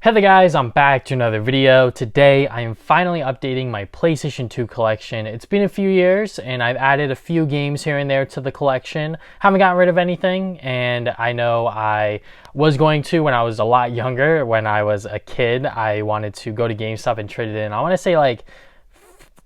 Hey there guys, I'm back to another video. Today I am finally updating my PlayStation 2 collection. It's been a few years and I've added a few games here and there to the collection. Haven't gotten rid of anything, and I know I was going to when I was a lot younger. When I was a kid, I wanted to go to GameStop and trade it in. I want to say like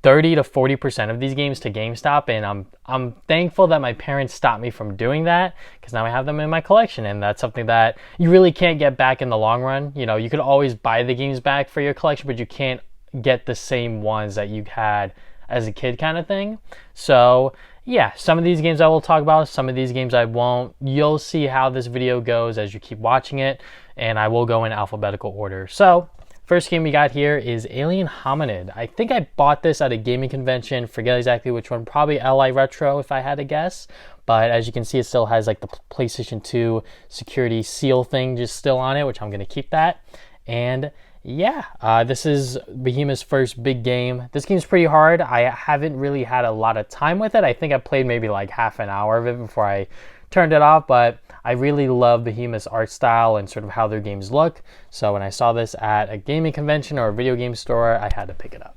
30 to 40% of these games to GameStop, and I'm thankful that my parents stopped me from doing that, because now I have them in my collection, and that's something that you really can't get back in the long run. You know, you could always buy the games back for your collection, but you can't get the same ones that you had as a kid kind of thing. So yeah, some of these games I will talk about, some of these games I won't. You'll see how this video goes as you keep watching it, and I will go in alphabetical order. So first game we got here is Alien Hominid. I think I bought this at a gaming convention, forget exactly which one, probably LI Retro if I had to guess. But as you can see, it still has like the PlayStation 2 security seal thing just still on it, which I'm going to keep that. And yeah, this is Behemoth's first big game. This game's pretty hard. I haven't really had a lot of time with it. I think I played maybe like half an hour of it before I turned it off, but I really love Behemoth's art style and sort of how their games look. So when I saw this at a gaming convention or a video game store, I had to pick it up.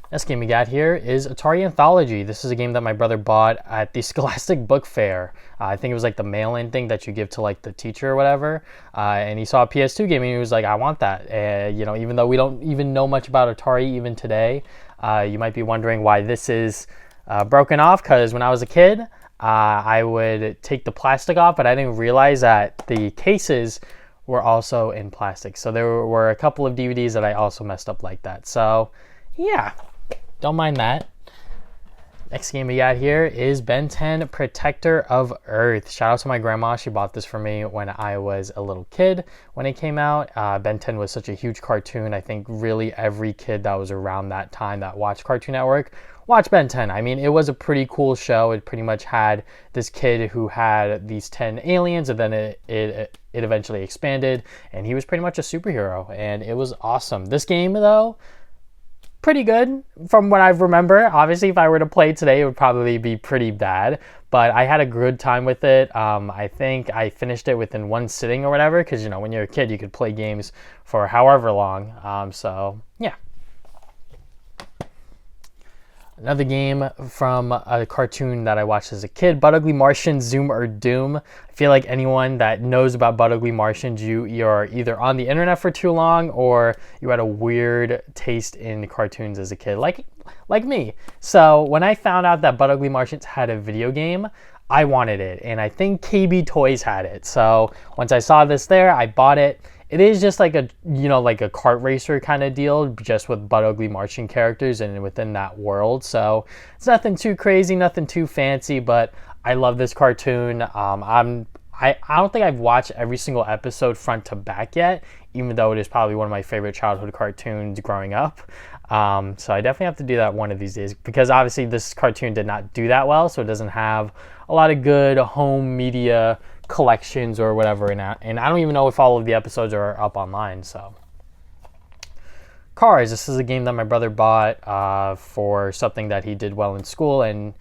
Next game we got here is Atari Anthology. This is a game that my brother bought at the Scholastic Book Fair. I think it was like the mail-in thing that you give to like the teacher or whatever. And he saw a PS2 game and he was like, I want that. You know, even though we don't even know much about Atari even today, you might be wondering why this is broken off, because when I was a kid, I would take the plastic off, but I didn't realize that the cases were also in plastic. So there were a couple of DVDs that I also messed up like that. So yeah, don't mind that. Next game we got here is Ben 10 Protector of Earth. Shout out to my grandma. She bought this for me when I was a little kid when it came out. Ben 10 was such a huge cartoon. I think really every kid that was around that time that watched Cartoon Network watched Ben 10. I mean, it was a pretty cool show. It pretty much had this kid who had these 10 aliens, and then it eventually expanded, and he was pretty much a superhero, and it was awesome. This game, though, pretty good from what I remember. Obviously, if I were to play it today, it would probably be pretty bad, but I had a good time with it. I think I finished it within one sitting or whatever, because, you know, when you're a kid, you could play games for however long. So, yeah. Another game from a cartoon that I watched as a kid, But Ugly Martians, Zoom or Doom. I feel like anyone that knows about But Ugly Martians, you're either on the internet for too long or you had a weird taste in cartoons as a kid, like me. So when I found out that But Ugly Martians had a video game, I wanted it, and I think KB Toys had it. So once I saw this there, I bought it. It is just like a, you know, like a kart racer kind of deal, just with But Ugly Martian characters and within that world. So it's nothing too crazy, nothing too fancy, but I love this cartoon. I don't think I've watched every single episode front to back yet, even though it is probably one of my favorite childhood cartoons growing up. So I definitely have to do that one of these days, because obviously this cartoon did not do that well, so it doesn't have a lot of good home media collections or whatever, and I don't even know if all of the episodes are up online. So Cars, this is a game that my brother bought for something that he did well in school, and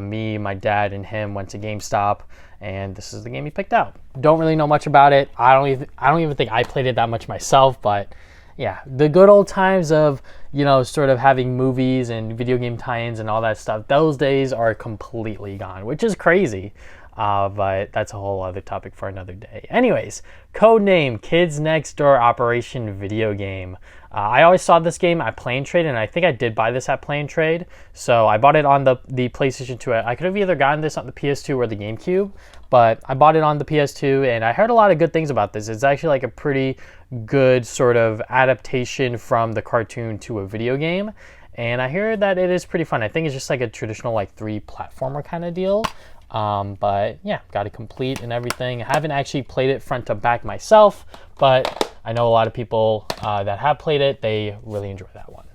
me, my dad, and him went to GameStop, and this is the game he picked out. Don't really know much about it. I don't even think I played it that much myself, but yeah, the good old times of, you know, sort of having movies and video game tie-ins and all that stuff, those days are completely gone, which is crazy. But that's a whole other topic for another day. Anyways, Codename Kids Next Door Operation video game. I always saw this game at Play and Trade, and I think I did buy this at Play and Trade. So I bought it on the PlayStation 2. I could have either gotten this on the PS2 or the GameCube, but I bought it on the PS2, and I heard a lot of good things about this. It's actually like a pretty good sort of adaptation from the cartoon to a video game. And I hear that it is pretty fun. I think it's just like a traditional like 3 platformer kind of deal. But yeah, got it complete and everything. I haven't actually played it front to back myself, but I know a lot of people that have played it, they really enjoy that one.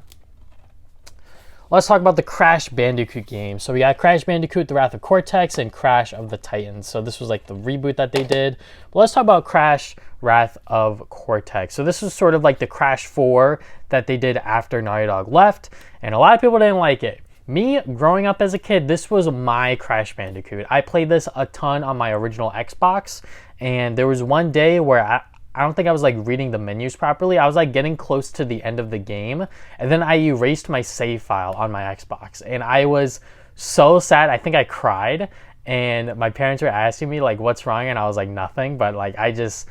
Let's talk about the Crash Bandicoot game. So we got Crash Bandicoot, The Wrath of Cortex, and Crash of the Titans. So this was like the reboot that they did. But let's talk about Crash Wrath of Cortex. So this was sort of like the Crash 4 that they did after Naughty Dog left, and a lot of people didn't like it. Me, growing up as a kid, this was my Crash Bandicoot. I played this a ton on my original Xbox, and there was one day where I don't think I was like reading the menus properly. I was like getting close to the end of the game, and then I erased my save file on my Xbox, and I was so sad. I think I cried, and my parents were asking me like, what's wrong? And I was like, nothing, but like I just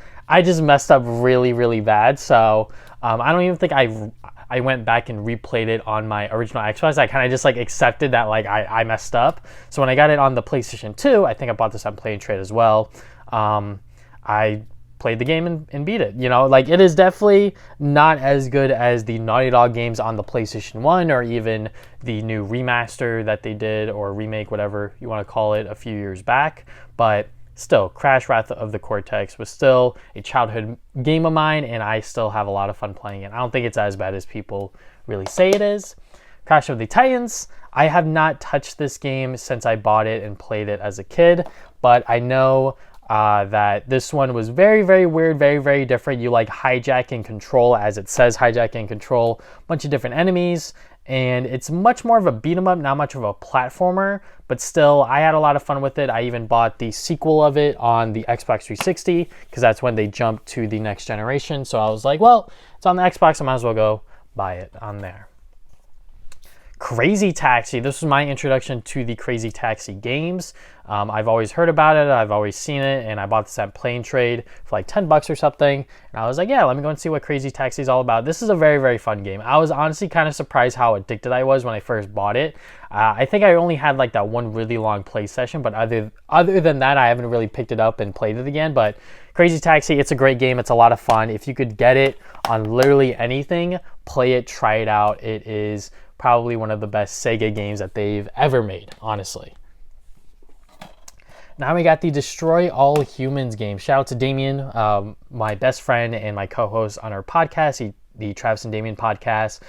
messed up really, really bad. So I don't even think I went back and replayed it on my original Xbox. I kind of just like accepted that like I messed up. So when I got it on the PlayStation 2, I think I bought this on Play and Trade as well. I played the game and beat it. You know, like it is definitely not as good as the Naughty Dog games on the PlayStation 1 or even the new remaster that they did, or remake, whatever you want to call it, a few years back. But still, Crash Wrath of the Cortex was still a childhood game of mine, and I still have a lot of fun playing it. I don't think it's as bad as people really say it is. Crash of the Titans, I have not touched this game since I bought it and played it as a kid, but I know that this one was very, very weird, very, very different. You like hijack and control, as it says, hijack and control a bunch of different enemies, and it's much more of a beat 'em up, not much of a platformer, but still I had a lot of fun with it. I even bought the sequel of it on the Xbox 360 because that's when they jumped to the next generation. So I was like, well, it's on the Xbox, I might as well go buy it on there. Crazy Taxi. This was my introduction to the Crazy Taxi games. I've always heard about it, I've always seen it, and I bought this at Play and Trade for like $10 or something. And I was like, yeah, let me go and see what Crazy Taxi is all about. This is a very, very fun game. I was honestly kind of surprised how addicted I was when I first bought it. I think I only had like that one really long play session, but other than that, I haven't really picked it up and played it again. But Crazy Taxi, it's a great game. It's a lot of fun. If you could get it on literally anything, play it, try it out. It is probably one of the best Sega games that they've ever made, honestly. Now we got the Destroy All Humans game. Shout out to Damien, my best friend and my co-host on our podcast, the Travis and Damien podcast.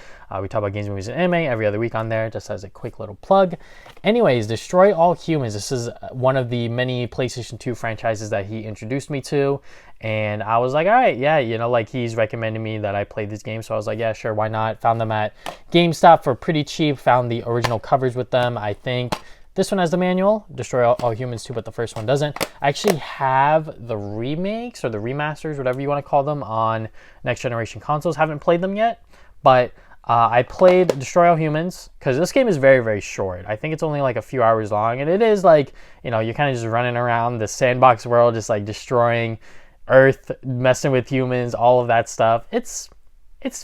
We talk about games, movies, and anime every other week on there, just as a quick little plug. Anyways, Destroy All Humans. This is one of the many PlayStation 2 franchises that he introduced me to. And I was like, all right, yeah, you know, like he's recommended me that I play this game. So I was like, yeah, sure, why not? Found them at GameStop for pretty cheap. Found the original covers with them. I think this one has the manual, Destroy All Humans 2, but the first one doesn't. I actually have the remakes or the remasters, whatever you want to call them, on next generation consoles. Haven't played them yet, but I played Destroy All Humans because this game is very, very short. I think it's only like a few hours long, and it is like, you know, you're kind of just running around the sandbox world, just like destroying Earth, messing with humans, all of that stuff. It's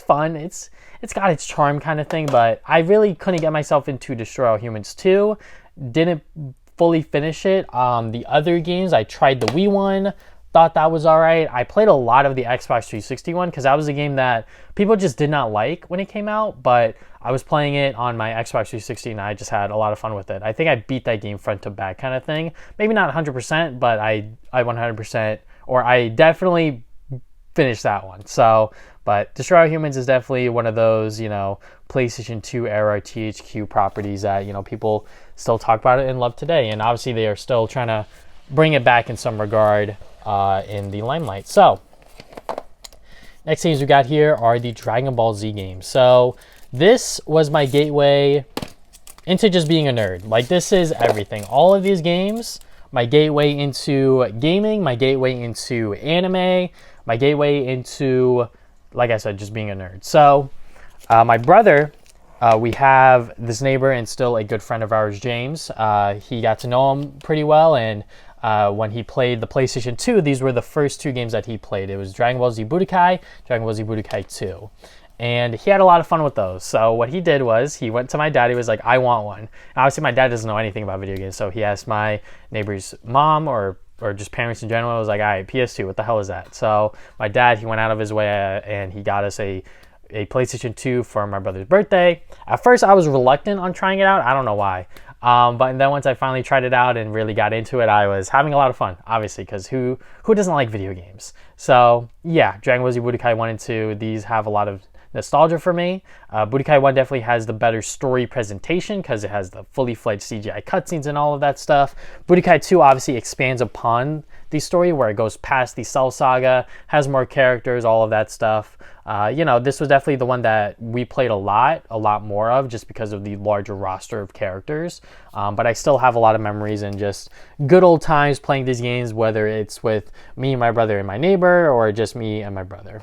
fun. It's got its charm kind of thing, but I really couldn't get myself into Destroy All Humans 2. Didn't fully finish it. The other games, I tried the Wii one, thought that was all right. I played a lot of the Xbox 360 one because that was a game that people just did not like when it came out, but I was playing it on my Xbox 360 and I just had a lot of fun with it. I think I beat that game front to back kind of thing. Maybe not 100%, but I 100%, or I definitely finished that one. So, but Destroy All Humans is definitely one of those, you know, PlayStation 2 era THQ properties that, you know, people still talk about it and love today. And obviously they are still trying to bring it back in some regard in the limelight. So, next games we got here are the Dragon Ball Z games. So, this was my gateway into just being a nerd. Like, this is everything. All of these games, my gateway into gaming, my gateway into anime, my gateway into, like I said, just being a nerd. So, my brother, we have this neighbor and still a good friend of ours, James. He got to know him pretty well, and when he played the PlayStation 2, these were the first two games that he played. It was Dragon Ball Z Budokai, Dragon Ball Z Budokai 2. And he had a lot of fun with those. So what he did was he went to my dad. He was like, I want one. And obviously, my dad doesn't know anything about video games. So he asked my neighbor's mom or just parents in general. I was like, all right, PS2, what the hell is that? So my dad, he went out of his way and he got us a PlayStation 2 for my brother's birthday. At first, I was reluctant on trying it out. I don't know why. But then once I finally tried it out and really got into it, I was having a lot of fun, obviously, because who doesn't like video games? So yeah, Dragon Ball Z Budokai 1 and 2, these have a lot of nostalgia for me. Budokai 1 definitely has the better story presentation because it has the fully fledged CGI cutscenes and all of that stuff. Budokai 2 obviously expands upon the story where it goes past the Cell Saga, has more characters, all of that stuff. This was definitely the one that we played a lot more of just because of the larger roster of characters. But I still have a lot of memories and just good old times playing these games, whether it's with me, my brother, and my neighbor, or just me and my brother.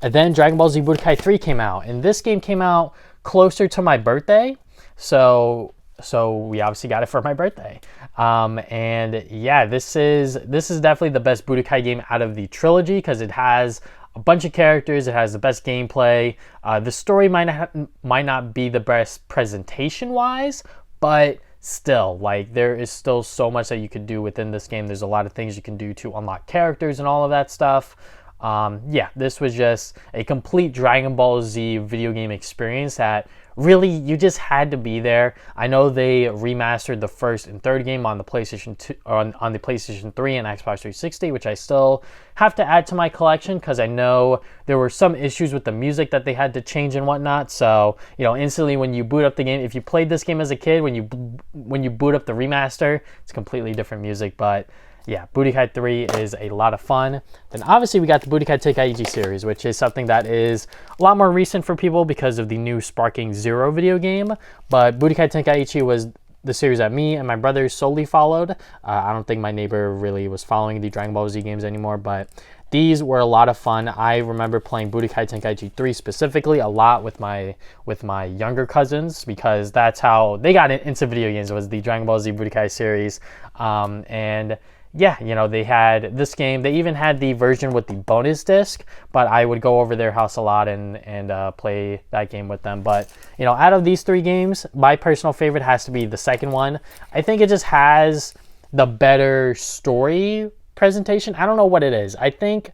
And then Dragon Ball Z Budokai 3 came out, and this game came out closer to my birthday, so we obviously got it for my birthday. And yeah, this is definitely the best Budokai game out of the trilogy because it has a bunch of characters, it has the best gameplay. The story might not be the best presentation wise, but still, like, there is still so much that you could do within this game. There's a lot of things you can do to unlock characters and all of that stuff. Yeah, this was just a complete Dragon Ball Z video game experience that really you just had to be there. I know they remastered the first and third game on the PlayStation 2, on the PlayStation 3 and Xbox 360, which I still have to add to my collection because I know there were some issues with the music that they had to change and whatnot. So, instantly when you boot up the game, if you played this game as a kid, when you boot up the remaster, it's completely different music. But yeah, Budokai 3 is a lot of fun. Then obviously we got the Budokai Tenkaichi series, which is something that is a lot more recent for people because of the new Sparking Zero video game. But Budokai Tenkaichi was the series that me and my brother solely followed. I don't think my neighbor really was following the Dragon Ball Z games anymore, but these were a lot of fun. I remember playing Budokai Tenkaichi 3 specifically a lot with my younger cousins because that's how they got into video games, was the Dragon Ball Z Budokai series. And yeah, they had this game. They even had the version with the bonus disc, but I would go over their house a lot and play that game with them. But, out of these three games, my personal favorite has to be the second one. I think it just has the better story presentation. I don't know what it is. I think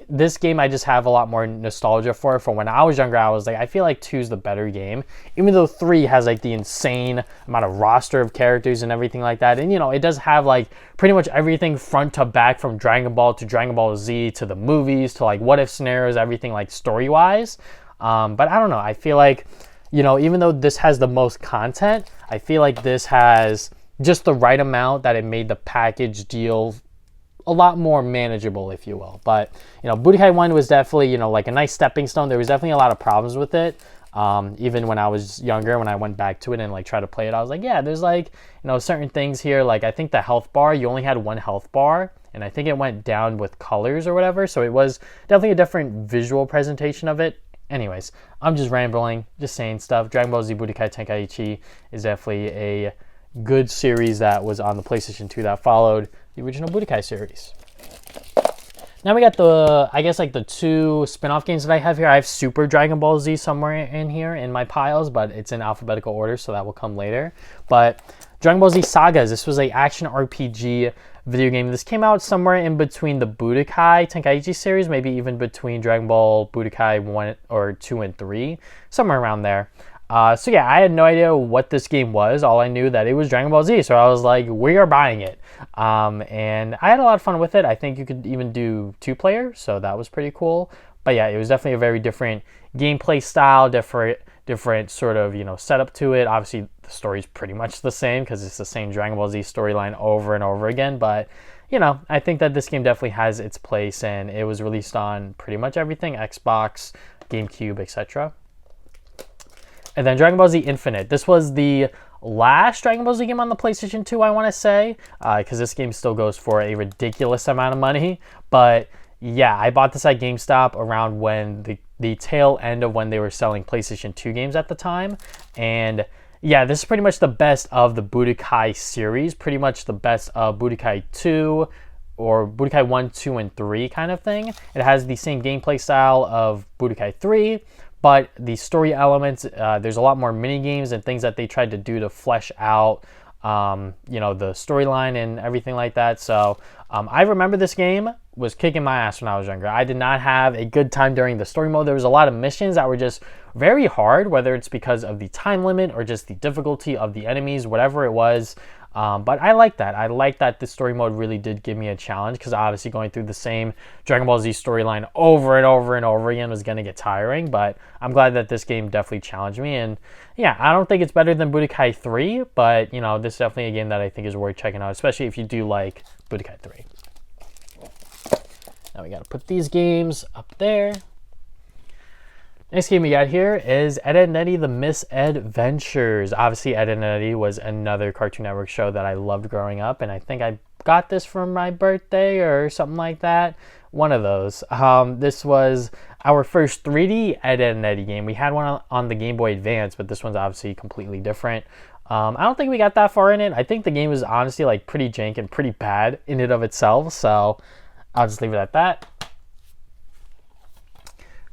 this game I just have a lot more nostalgia for. From when I was younger, I was like, I feel like 2's the better game, even though 3 has like the insane amount of roster of characters and everything like that. And it does have like pretty much everything front to back, from Dragon Ball to Dragon Ball Z to the movies to like what if scenarios, everything like story wise. But I don't know. I feel like, even though this has the most content, I feel like this has just the right amount that it made the package deal a lot more manageable, if you will. But Budokai 1 was definitely like a nice stepping stone. There was definitely a lot of problems with it. Even when I was younger, when I went back to it and like tried to play it, I was like, yeah, there's like certain things here. Like I think the health bar, you only had one health bar, and I think it went down with colors or whatever. So it was definitely a different visual presentation of it. Anyways, I'm just rambling, just saying stuff. Dragon Ball Z Budokai Tenkaichi is definitely a good series that was on the PlayStation 2 that followed the original Budokai series. Now we got the two spin-off games that I have here. I have Super Dragon Ball Z somewhere in here in my piles, but it's in alphabetical order, so that will come later. But Dragon Ball Z Sagas, this was an action RPG video game. This came out somewhere in between the Budokai Tenkaichi series, maybe even between Dragon Ball Budokai 1 or 2 and 3, somewhere around there. So yeah, I had no idea what this game was. All I knew that it was Dragon Ball Z, so I was like, we are buying it. And I had a lot of fun with it. I think you could even do 2-player, so that was pretty cool. But yeah, it was definitely a very different gameplay style, different sort of, setup to it. Obviously, the story's pretty much the same because it's the same Dragon Ball Z storyline over and over again. But, I think that this game definitely has its place, and it was released on pretty much everything, Xbox, GameCube, etc. And then Dragon Ball Z Infinite. This was the last Dragon Ball Z game on the PlayStation 2, I want to say, because this game still goes for a ridiculous amount of money. But yeah, I bought this at GameStop around when the tail end of when they were selling PlayStation 2 games at the time. And yeah, this is pretty much the best of the Budokai series, pretty much the best of Budokai 2 or Budokai 1, 2, and 3 kind of thing. It has the same gameplay style of Budokai 3, but the story elements, there's a lot more mini games and things that they tried to do to flesh out, the storyline and everything like that. So I remember this game was kicking my ass when I was younger. I did not have a good time during the story mode. There was a lot of missions that were just very hard, whether it's because of the time limit or just the difficulty of the enemies, whatever it was. But I like that. I like that the story mode really did give me a challenge, because obviously going through the same Dragon Ball Z storyline over and over and over again was going to get tiring. But I'm glad that this game definitely challenged me. And yeah, I don't think it's better than Budokai 3, but this is definitely a game that I think is worth checking out, especially if you do like Budokai 3. Now we got to put these games up there. Next game we got here is Ed, Edd n Eddy The Misadventures. Obviously, Ed, Edd n Eddy was another Cartoon Network show that I loved growing up, and I think I got this for my birthday or something like that. One of those. This was our first 3D Ed, Edd n Eddy game. We had one on the Game Boy Advance, but this one's obviously completely different. I don't think we got that far in it. I think the game was honestly like pretty jank and pretty bad in and of itself, so I'll just leave it at that.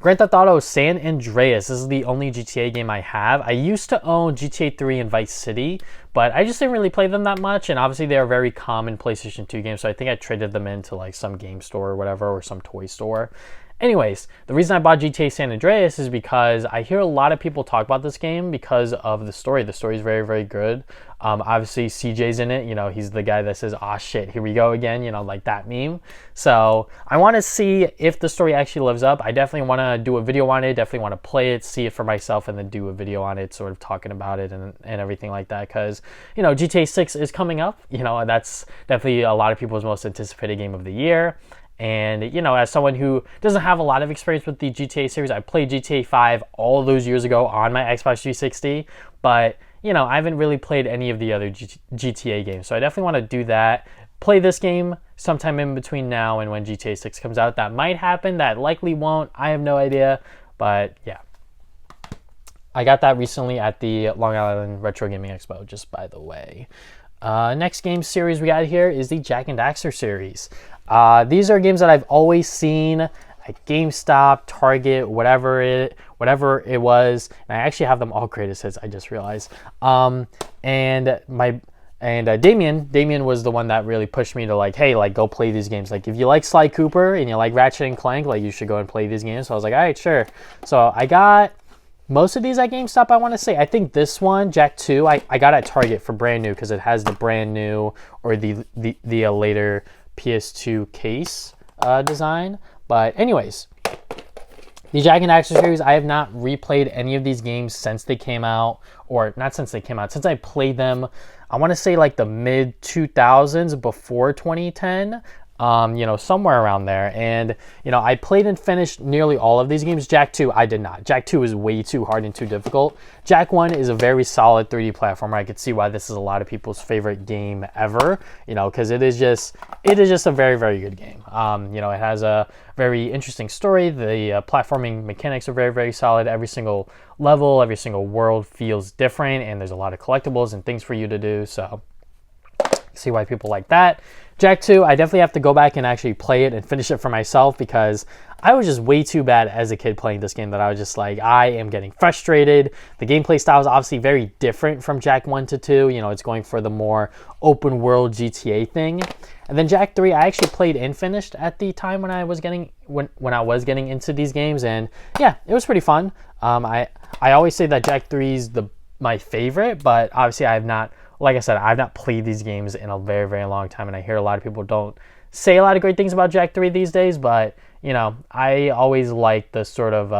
Grand Theft Auto San Andreas. This is the only GTA game I have. I used to own GTA 3 and Vice City, but I just didn't really play them that much, and obviously they are very common PlayStation 2 games, so I think I traded them into like some game store or whatever, or some toy store. Anyways, the reason I bought GTA San Andreas is because I hear a lot of people talk about this game because of the story. The story is very, very good. Obviously, CJ's in it. He's the guy that says, "Aw, shit, here we go again," like that meme. So I want to see if the story actually lives up. I definitely want to do a video on it, definitely want to play it, see it for myself, and then do a video on it, sort of talking about it and everything like that. Because, GTA 6 is coming up. That's definitely a lot of people's most anticipated game of the year. And, as someone who doesn't have a lot of experience with the GTA series, I played GTA 5 all those years ago on my Xbox 360, but, I haven't really played any of the other GTA games. So I definitely want to do that, play this game sometime in between now and when GTA 6 comes out. That might happen, that likely won't, I have no idea, but yeah. I got that recently at the Long Island Retro Gaming Expo, just by the way. Next game series we got here is the Jak and Daxter series. These are games that I've always seen at GameStop, Target, whatever it was. And I actually have them all greatest hits, I just realized. Damien was the one that really pushed me to like, hey, like go play these games. Like if you like Sly Cooper and you like Ratchet and Clank, like you should go and play these games. So I was like, all right, sure. So I got most of these at GameStop, I want to say. I think this one, Jak 2, I got at Target for brand new because it has the brand new or the later PS2 case design. But anyways, the Jak and Daxter series, I have not replayed any of these games since they came out, or not since they came out, since I played them, I want to say like the mid 2000s, before 2010. Somewhere around there. And, I played and finished nearly all of these games. Jak 2, I did not. Jak 2 is way too hard and too difficult. Jak 1 is a very solid 3D platformer. I could see why this is a lot of people's favorite game ever, because it is just a very, very good game. It has a very interesting story. The platforming mechanics are very, very solid. Every single level, every single world feels different, and there's a lot of collectibles and things for you to do. So see why people like that. Jak 2, I definitely have to go back and actually play it and finish it for myself, because I was just way too bad as a kid playing this game that I was just like, I am getting frustrated. The gameplay style is obviously very different from Jak 1 to 2. It's going for the more open world GTA thing. And then Jak 3, I actually played and finished at the time when I was getting into these games, and yeah, it was pretty fun. I always say that Jak 3 is my favorite, but obviously I have not. Like I said, I've not played these games in a very, very long time, and I hear a lot of people don't say a lot of great things about Jak 3 these days, but, I always like the sort of,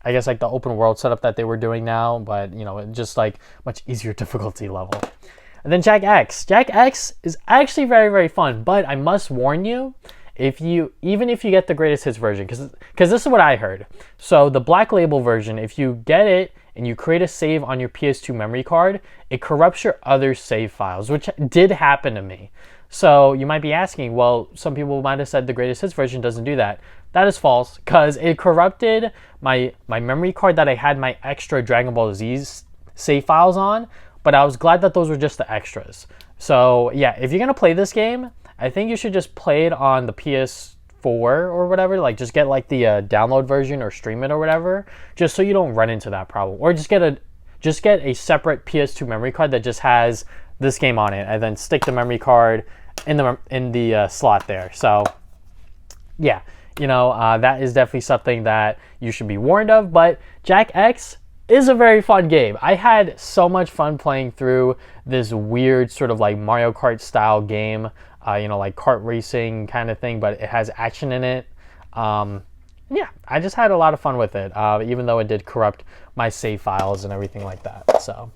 like the open world setup that they were doing now, but, just like much easier difficulty level. And then Jak X. Jak X is actually very, very fun, but I must warn you, even if you get the greatest hits version, because this is what I heard. So the Black Label version, if you get it, and you create a save on your PS2 memory card, it corrupts your other save files, which did happen to me. So you might be asking, well, some people might have said the greatest hits version doesn't do that. That is false, because it corrupted my memory card that I had my extra Dragon Ball Z save files on, but I was glad that those were just the extras. So yeah, if you're gonna play this game, I think you should just play it on the PS4 or whatever, like just get like the download version or stream it or whatever, just so you don't run into that problem. Or just get a separate PS2 memory card that just has this game on it, and then stick the memory card in the slot there. So yeah, that is definitely something that you should be warned of. But Jak X, is a very fun game. I had so much fun playing through this weird sort of like Mario Kart style game, you know, like kart racing kind of thing, but it has action in it. Yeah, I just had a lot of fun with it, even though it did corrupt my save files and everything like that. So,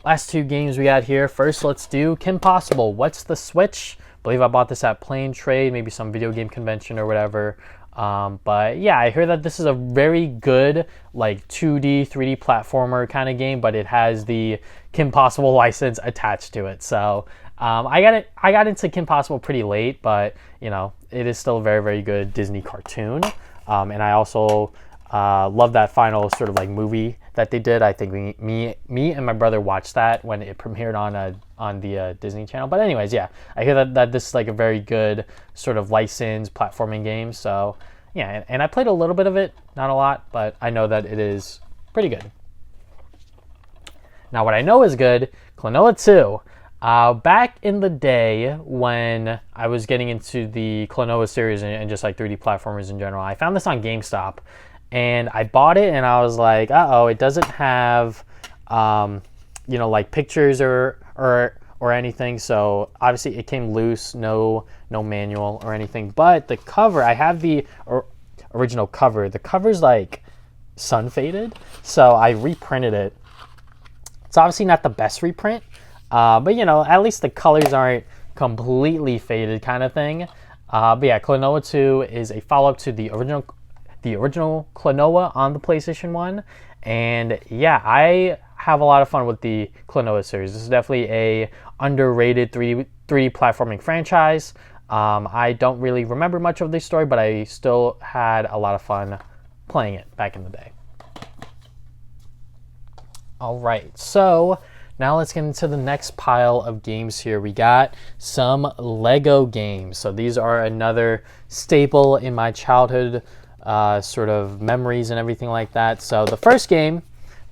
last two games we got here. First, let's do Kim Possible. What's the Switch? I believe I bought this at Plain Trade, maybe some video game convention or whatever. But yeah, I hear that this is a very good like 2D, 3D platformer kind of game, but it has the Kim Possible license attached to it. So I got into Kim Possible pretty late, but you know, it is still a very, very good Disney cartoon. And I also love that final sort of like movie that they did. I think me and my brother watched that when it premiered on the Disney Channel. But anyways, yeah, I hear that this is like a very good sort of licensed platforming game. So yeah, and I played a little bit of it, not a lot, but I know that it is pretty good. Now what I know is good, Klonoa 2. Back in the day when I was getting into the Klonoa series and just like 3D platformers in general, I found this on GameStop. And I bought it and I was like, uh-oh, it doesn't have, you know, like pictures or anything. So obviously it came loose, no manual or anything. But the cover, I have the original cover. The cover's like sun faded. So I reprinted it. It's obviously not the best reprint, but you know, at least the colors aren't completely faded kind of thing. But yeah, Klonoa 2 is a follow-up to the original Klonoa on the PlayStation 1, and yeah, I have a lot of fun with the Klonoa series. This is definitely a underrated 3D platforming franchise. I don't really remember much of the story, but I still had a lot of fun playing it back in the day. All right, so now let's get into the next pile of games here. We got some Lego games. So these are another staple in my childhood sort of memories and everything like that. So the first game,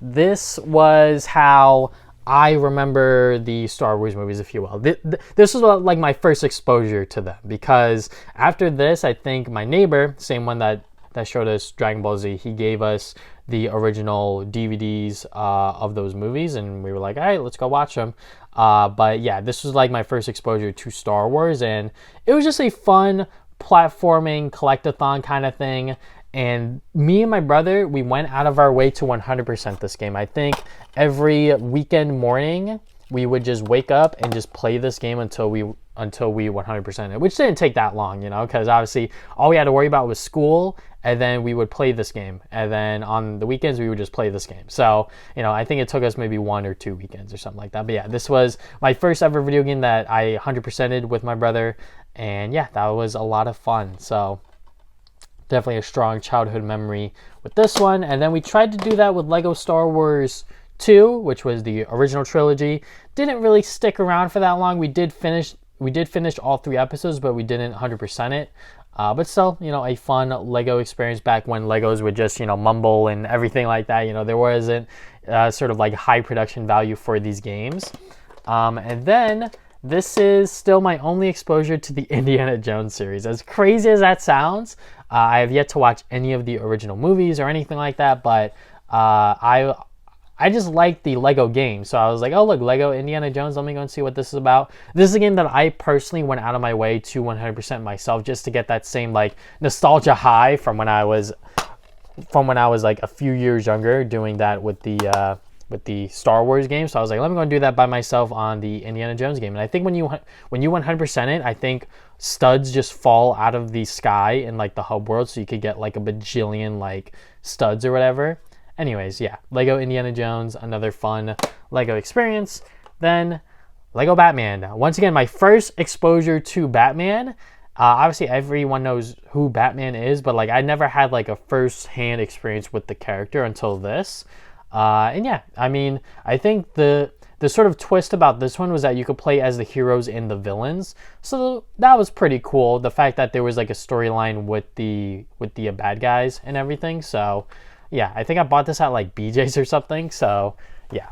this was how I remember the Star Wars movies, if you will. This was like my first exposure to them, because after this, I think my neighbor, same one that showed us Dragon Ball Z, he gave us the original DVDs of those movies, and we were like, all right, let's go watch them. But yeah, this was like my first exposure to Star Wars, and it was just a fun platforming collectathon kind of thing. And me and my brother, we went out of our way to 100% this game. I think every weekend morning we would just wake up and just play this game until we 100% it, which didn't take that long, you know, because obviously all we had to worry about was school, and then we would play this game, and then on the weekends we would just play this game. So, you know, I think it took us maybe 1 or 2 weekends or something like that. But yeah, this was my first ever video game that I 100%ed with my brother, and yeah, that was a lot of fun. So definitely a strong childhood memory with this one. And then we tried to do that with Lego Star Wars 2, which was the original trilogy. Didn't really stick around for that long. We did finish all 3 episodes, but we didn't 100% it. But still, you know, a fun Lego experience back when Legos would just, you know, mumble and everything like that. You know, there wasn't sort of like high production value for these games. And then this is still my only exposure to the Indiana Jones series. As crazy as that sounds, I have yet to watch any of the original movies or anything like that, but I just like the Lego game. So I was like, oh, look, Lego Indiana Jones, let me go and see what this is about. This is a game that I personally went out of my way to 100% myself, just to get that same like nostalgia high from when I was like a few years younger, doing that with the Star Wars game. So I was like, let me go and do that by myself on the Indiana Jones game. And I think when you 100% it, I think studs just fall out of the sky in like the hub world, so you could get like a bajillion like studs or whatever. Anyways, yeah, Lego Indiana Jones, another fun Lego experience. Then Lego Batman. Once again, my first exposure to Batman. Obviously, everyone knows who Batman is, but like I never had like a first-hand experience with the character until this. And yeah, I mean, I think the sort of twist about this one was that you could play as the heroes and the villains. So that was pretty cool. The fact that there was like a storyline with the bad guys and everything. So yeah, I think I bought this at like BJ's or something. So yeah.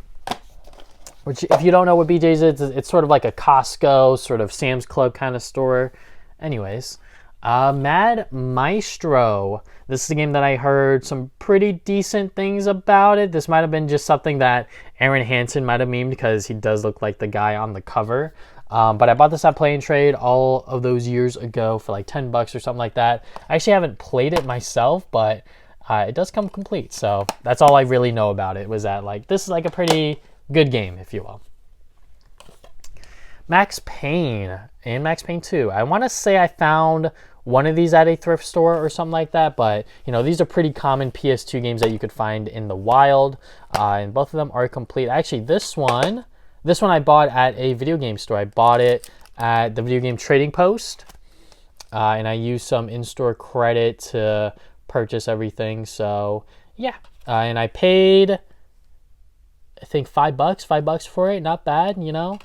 Which, if you don't know what BJ's is, it's sort of like a Costco, sort of Sam's Club kind of store. Anyways, Mad Maestro. This is a game that I heard some pretty decent things about it. This might have been just something that Aaron Hansen might have memed because he does look like the guy on the cover. But I bought this at Play and Trade all of those years ago for like $10 or something like that. I actually haven't played it myself, but it does come complete. So that's all I really know about it, was that like this is like a pretty good game, if you will. Max Payne and Max Payne 2. I want to say I found one of these at a thrift store or something like that, but you know, these are pretty common PS2 games that you could find in the wild, and both of them are complete. Actually, this one I bought at a video game store. I bought it at the Video Game Trading Post, and I used some in-store credit to purchase everything. So yeah, and I paid, I think $5 for it. Not bad, you know.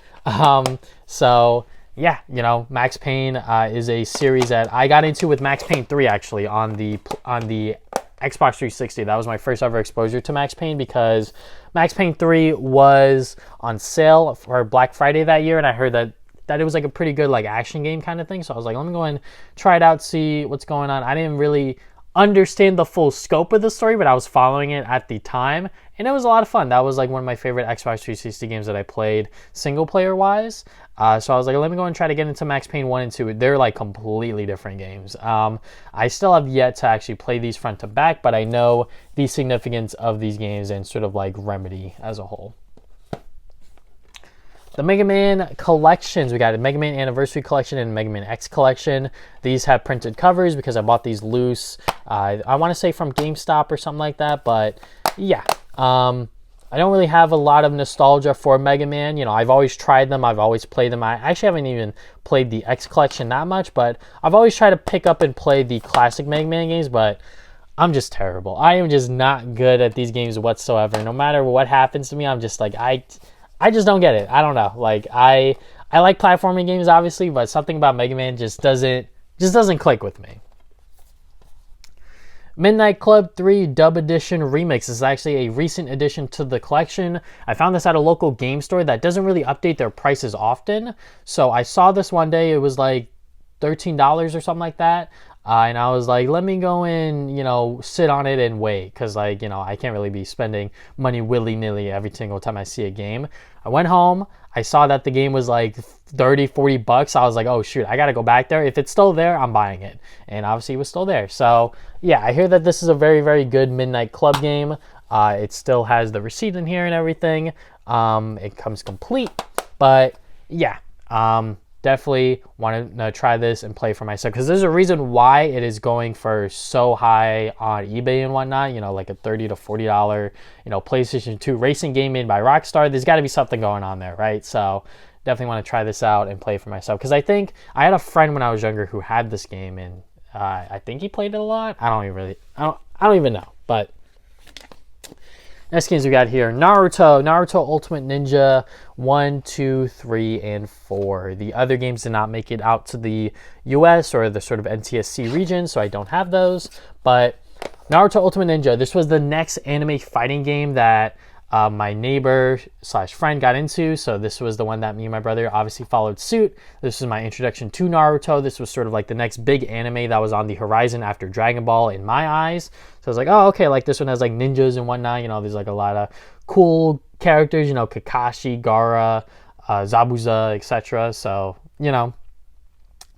So yeah, you know, Max Payne is a series that I got into with Max Payne 3 actually on the Xbox 360. That was my first ever exposure to Max Payne, because Max Payne 3 was on sale for Black Friday that year, and I heard that it was like a pretty good like action game kind of thing. So I was like, let me go and try it out, see what's going on. I didn't really understand the full scope of the story, but I was following it at the time, and it was a lot of fun. That was like one of my favorite Xbox 360 games that I played single player wise. So I was like, let me go and try to get into Max Payne 1 and 2. They're like completely different games. I still have yet to actually play these front to back, but I know the significance of these games and sort of like Remedy as a whole. The Mega Man collections. We got a Mega Man Anniversary Collection and a Mega Man X Collection. These have printed covers because I bought these loose. I want to say from GameStop or something like that, but yeah. I don't really have a lot of nostalgia for Mega Man. You know, I've always tried them. I've always played them. I actually haven't even played the X Collection that much, but I've always tried to pick up and play the classic Mega Man games, but I'm just terrible. I am just not good at these games whatsoever. No matter what happens to me, I'm just like, I just don't get it. I don't know. Like I like platforming games obviously, but something about Mega Man just doesn't click with me. Midnight Club 3 Dub Edition Remix is actually a recent addition to the collection. I found this at a local game store that doesn't really update their prices often. So I saw this one day. It was like $13 or something like that. And I was like, let me go in, you know, sit on it and wait. Because, like, you know, I can't really be spending money willy-nilly every single time I see a game. I went home. I saw that the game was like 30, 40 bucks. I was like, oh, shoot, I got to go back there. If it's still there, I'm buying it. And obviously it was still there. So, yeah, I hear that this is a very, very good Midnight Club game. It still has the receipt in here and everything. It comes complete. But, yeah. Definitely want to try this and play for myself, because there's a reason why it is going for so high on eBay and whatnot. You know, like a $30 to $40, you know, PlayStation 2 racing game made by Rockstar. There's got to be something going on there, right? So definitely want to try this out and play for myself, because I think I had a friend when I was younger who had this game, and I think he played it a lot. I don't even know, but. Next games we got here, Naruto Ultimate Ninja 1, 2, 3, and 4. The other games did not make it out to the US or the sort of NTSC region, so I don't have those. But Naruto Ultimate Ninja, this was the next anime fighting game that my neighbor / friend got into. So this was the one that me and my brother obviously followed suit. This was my introduction to Naruto. This was sort of like the next big anime that was on the horizon after Dragon Ball in my eyes. So I was like, oh, okay, like this one has like ninjas and whatnot. You know, there's like a lot of cool characters, you know, Kakashi, Gaara, Zabuza, etc. So, you know,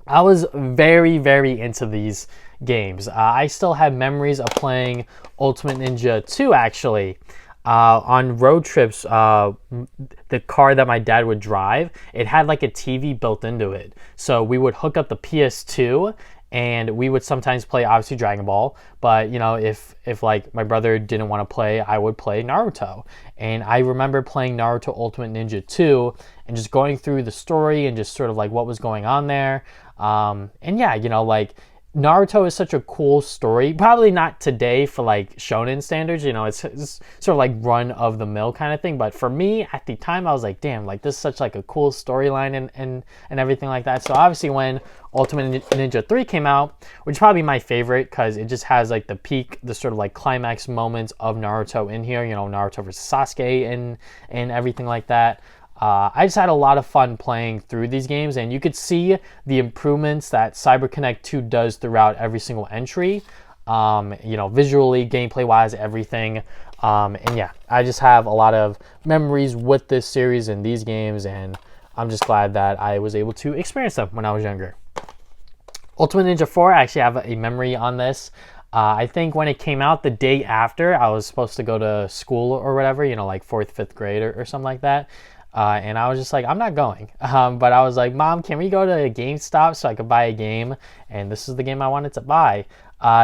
I was very, very into these games. I still have memories of playing Ultimate Ninja 2 actually. On road trips, the car that my dad would drive, it had like a TV built into it. So we would hook up the PS2 and we would sometimes play obviously Dragon Ball, but you know, if like my brother didn't want to play, I would play Naruto. And I remember playing Naruto Ultimate Ninja 2 and just going through the story and just sort of like what was going on there. And yeah, you know, like Naruto is such a cool story. Probably not today for like shonen standards, you know, it's sort of like run of the mill kind of thing. But for me at the time, I was like, damn, like this is such like a cool storyline and everything like that. So obviously when Ultimate Ninja 3 came out, which is probably my favorite because it just has like the peak, the sort of like climax moments of Naruto in here, you know, Naruto versus Sasuke and everything like that. I just had a lot of fun playing through these games, and you could see the improvements that CyberConnect 2 does throughout every single entry. Visually, gameplay-wise, everything. And yeah, I just have a lot of memories with this series and these games, and I'm just glad that I was able to experience them when I was younger. Ultimate Ninja 4, I actually have a memory on this. I think when it came out the day after, I was supposed to go to school or whatever, like 4th, 5th grade or something like that. And I was just like, I'm not going. But I was like, Mom, can we go to GameStop so I could buy a game? And this is the game I wanted to buy.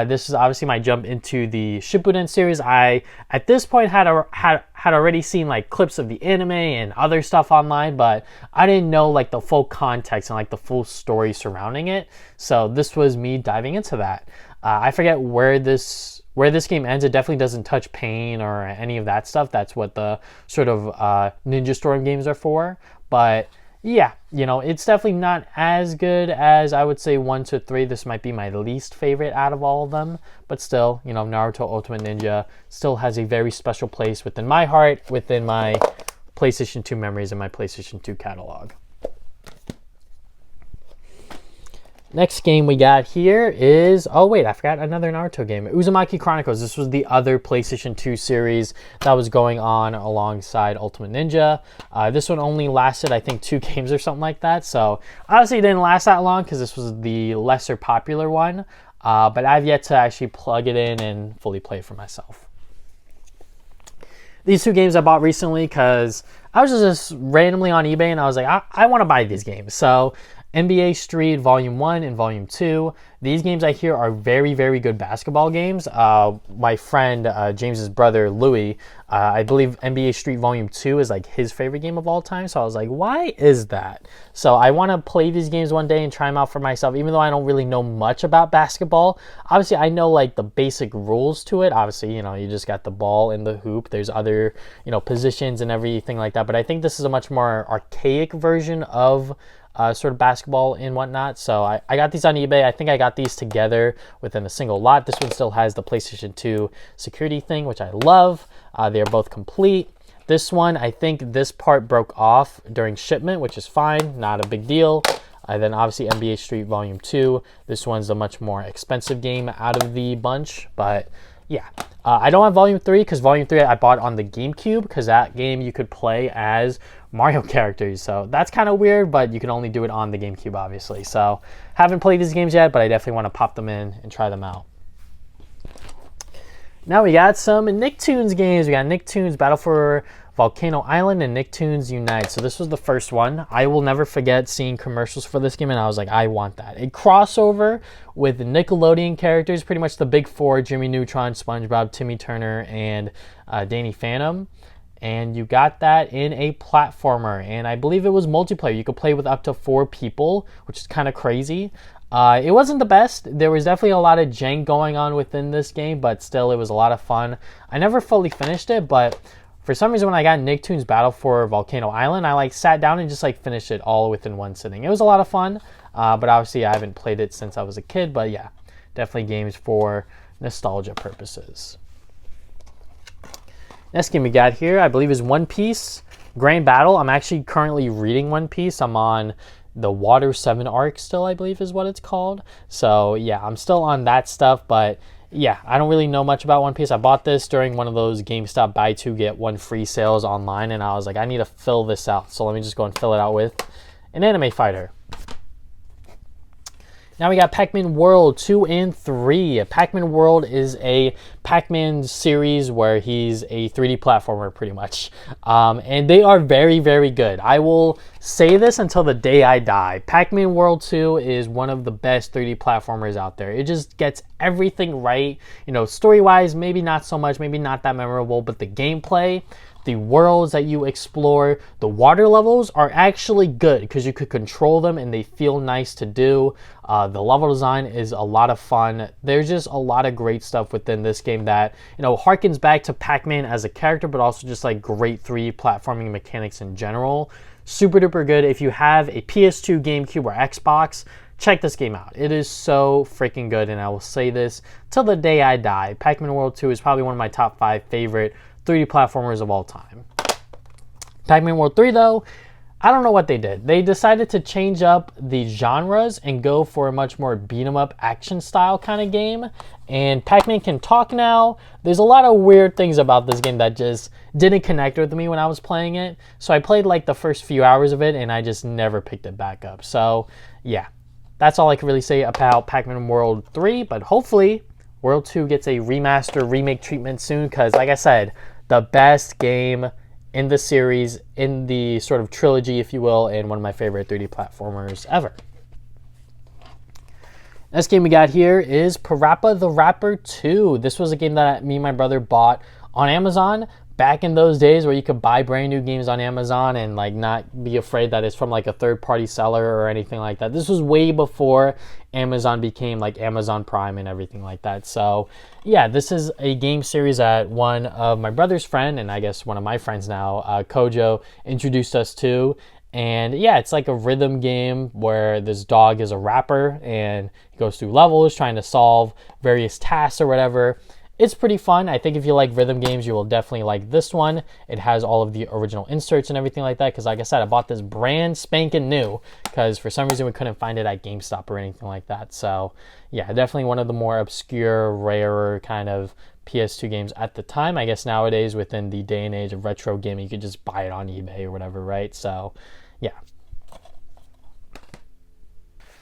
This is obviously my jump into the Shippuden series. I, at this point, had already seen like clips of the anime and other stuff online, but I didn't know like the full context and like the full story surrounding it. So this was me diving into that. I forget where this game ends. It definitely doesn't touch Payne or any of that stuff. That's what the sort of Ninja Storm games are for. But yeah, it's definitely not as good as I would say 1 to 3. This might be my least favorite out of all of them. But still, Naruto Ultimate Ninja still has a very special place within my heart, within my PlayStation 2 memories and my PlayStation 2 catalog. Next game we got here is, oh wait, I forgot another Naruto game. Uzumaki Chronicles. This was the other PlayStation 2 series that was going on alongside Ultimate Ninja. This one only lasted, I think, 2 games or something like that. So obviously it didn't last that long because this was the lesser popular one. But I've yet to actually plug it in and fully play it for myself. These 2 games I bought recently because I was just randomly on eBay and I was like, I want to buy these games. So NBA Street Volume 1 and Volume 2. These games I hear are very, very good basketball games. My friend, James's brother, Louis, I believe NBA Street Volume 2 is like his favorite game of all time. So I was like, why is that? So I want to play these games one day and try them out for myself, even though I don't really know much about basketball. Obviously, I know like the basic rules to it. Obviously, you just got the ball in the hoop. There's other, positions and everything like that. But I think this is a much more archaic version of sort of basketball and whatnot. So I got these on eBay. I think I got these together within a single lot. This one still has the PlayStation 2 security thing, which I love. They're both complete. This one, I think this part broke off during shipment, which is fine, not a big deal. Then obviously NBA Street Volume 2. This one's a much more expensive game out of the bunch, but yeah. I don't have Volume 3 because Volume 3 I bought on the GameCube because that game you could play as Mario characters. So that's kind of weird, but you can only do it on the GameCube, obviously. So haven't played these games yet, but I definitely want to pop them in and try them out. Now we got some Nicktoons games. We got Nicktoons Battle for Volcano Island and Nicktoons Unite. So this was the first one. I will never forget seeing commercials for this game, and I was like, I want that. A crossover with Nickelodeon characters, pretty much the big 4, Jimmy Neutron, SpongeBob, Timmy Turner, and Danny Phantom. And you got that in a platformer, and I believe it was multiplayer. You could play with up to 4 people, which is kind of crazy. It wasn't the best. There was definitely a lot of jank going on within this game, but still it was a lot of fun. I never fully finished it, but for some reason when I got Nicktoons Battle for Volcano Island, I sat down and just finished it all within one sitting. It was a lot of fun, but obviously I haven't played it since I was a kid, but yeah, definitely games for nostalgia purposes. Next game we got here, I believe, is One Piece Grand Battle. I'm actually currently reading One Piece. I'm on the Water 7 arc still, I believe is what it's called. So yeah, I'm still on that stuff, but yeah, I don't really know much about One Piece. I bought this during one of those GameStop buy 2 get 1 free sales online, and I was like, I need to fill this out. So let me just go and fill it out with an anime fighter. Now we got Pac-Man World 2 and 3. Pac-Man World is a Pac-Man series where he's a 3D platformer pretty much. And they are very, very good. I will say this until the day I die. Pac-Man World 2 is one of the best 3D platformers out there. It just gets everything right. Story-wise, maybe not so much, maybe not that memorable, but the gameplay, the worlds that you explore, the water levels are actually good because you could control them and they feel nice to do. The level design is a lot of fun. There's just a lot of great stuff within this game that, harkens back to Pac-Man as a character, but also just great 3D platforming mechanics in general. Super duper good. If you have a PS2, GameCube, or Xbox, check this game out. It is so freaking good, and I will say this till the day I die. Pac-Man World 2 is probably one of my top 5 favorite 3D platformers of all time. Pac-Man World 3, though, I don't know what they did. They decided to change up the genres and go for a much more beat 'em up action style kind of game. And Pac-Man can talk now. There's a lot of weird things about this game that just didn't connect with me when I was playing it. So I played like the first few hours of it and I just never picked it back up. So yeah, that's all I can really say about Pac-Man World 3. But hopefully World 2 gets a remaster, remake treatment soon. Because like I said, the best game in the series, in the sort of trilogy, if you will, and one of my favorite 3D platformers ever. Next game we got here is PaRappa the Rapper 2. This was a game that me and my brother bought on Amazon back in those days where you could buy brand new games on Amazon and like not be afraid that it's from like a third-party seller or anything like that. This was way before Amazon became like Amazon Prime and everything like that. So yeah, this is a game series that one of my brother's friend, and I guess one of my friends now, Kojo, introduced us to. And yeah, it's like a rhythm game where this dog is a rapper and he goes through levels trying to solve various tasks or whatever. It's pretty fun. I think if you like rhythm games, you will definitely like this one. It has all of the original inserts and everything like that. Because like I said, I bought this brand spanking new because for some reason we couldn't find it at GameStop or anything like that. So yeah, definitely one of the more obscure, rarer kind of PS2 games at the time. I guess nowadays within the day and age of retro gaming, you could just buy it on eBay or whatever, right? So yeah.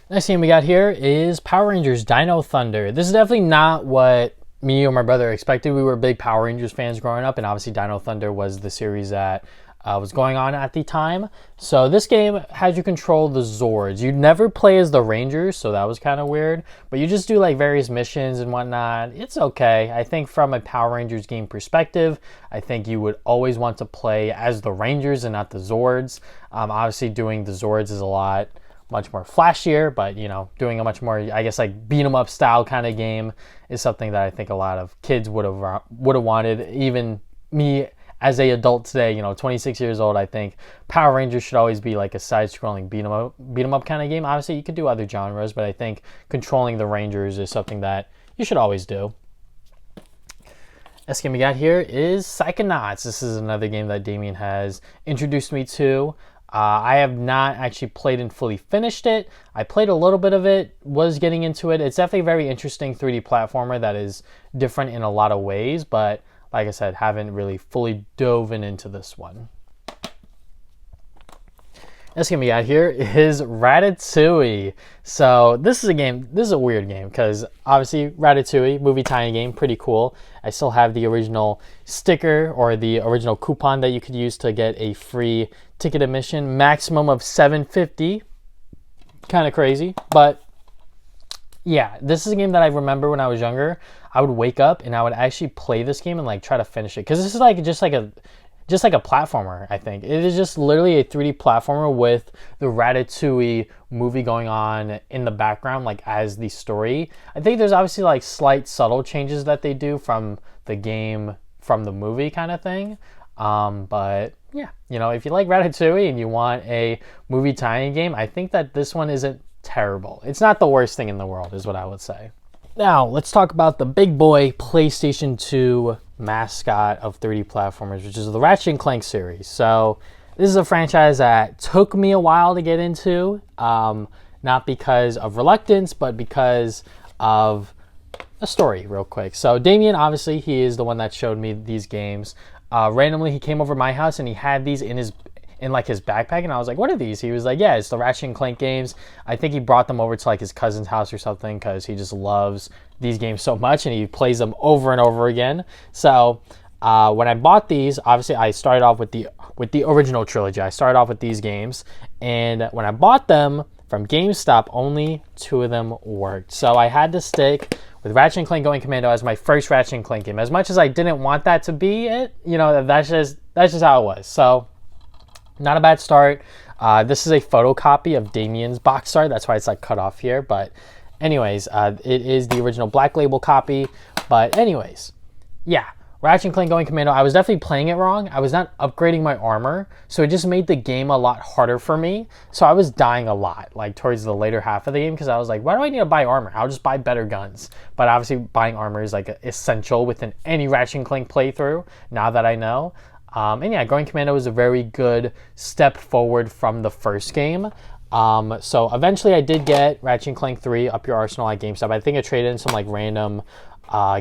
Next game we got here is Power Rangers Dino Thunder. This is definitely not what me or my brother expected. We were big Power Rangers fans growing up, and obviously Dino Thunder was the series that was going on at the time. So this game has you control the Zords. You'd never play as the Rangers, so that was kind of weird, but you just do like various missions and whatnot. It's okay. I think from a Power Rangers game perspective, I think you would always want to play as the Rangers and not the Zords. Obviously doing the Zords is a lot much more flashier, but you know, doing a much more, I guess, like beat 'em up style kind of game is something that I think a lot of kids would have wanted. Even me as a adult today, you know, 26 years old, I think Power Rangers should always be like a side-scrolling beat 'em up kind of game. Obviously, you could do other genres, but I think controlling the Rangers is something that you should always do. Next game we got here is Psychonauts. This is another game that Damien has introduced me to. I have not actually played and fully finished it. I played a little bit of it, was getting into it. It's definitely a very interesting 3D platformer that is different in a lot of ways, but like I said, haven't really fully dove into this one. Next game we got here is Ratatouille. So this is a weird game because obviously Ratatouille, movie tie-in game, pretty cool. I still have the original sticker or the original coupon that you could use to get a free ticket admission, maximum of $7.50. Kind of crazy, but yeah, this is a game that I remember when I was younger. I would wake up and I would actually play this game and like try to finish it because this is like just like a platformer. I think it is just literally a 3D platformer with the Ratatouille movie going on in the background, like as the story. I think there's obviously like slight subtle changes that they do from the game from the movie kind of thing. But yeah, you know, if you like Ratatouille and you want a movie tie-in game, I think that this one isn't terrible. It's not the worst thing in the world, is what I would say. Now, let's talk about the big boy PlayStation 2 mascot of 3D platformers, which is the Ratchet and Clank series. So this is a franchise that took me a while to get into, not because of reluctance, but because of a story real quick. So Damien, obviously, he is the one that showed me these games. Randomly, he came over to my house and he had these in his backpack, and I was like, what are these? He was like, yeah, it's the Ratchet and Clank games. I think he brought them over to like his cousin's house or something because he just loves these games so much and he plays them over and over again. So when I bought these, obviously I started off with the original trilogy. I started off with these games, and when I bought them from GameStop, only 2 of them worked. So I had to stick with Ratchet and Clank Going Commando as my first Ratchet and Clank game. As much as I didn't want that to be it, you know, that's just how it was. So not a bad start. This is a photocopy of Damien's box art. That's why it's like cut off here. But anyways, it is the original Black Label copy. But anyways, yeah, Ratchet and Clank Going Commando. I was definitely playing it wrong. I was not upgrading my armor, so it just made the game a lot harder for me. So I was dying a lot, like towards the later half of the game, because I was like, why do I need to buy armor? I'll just buy better guns. But obviously buying armor is like essential within any Ratchet and Clank playthrough, now that I know. And yeah, Going Commando was a very good step forward from the first game. So eventually I did get Ratchet and Clank 3 Up Your Arsenal at GameStop. I think I traded in some like random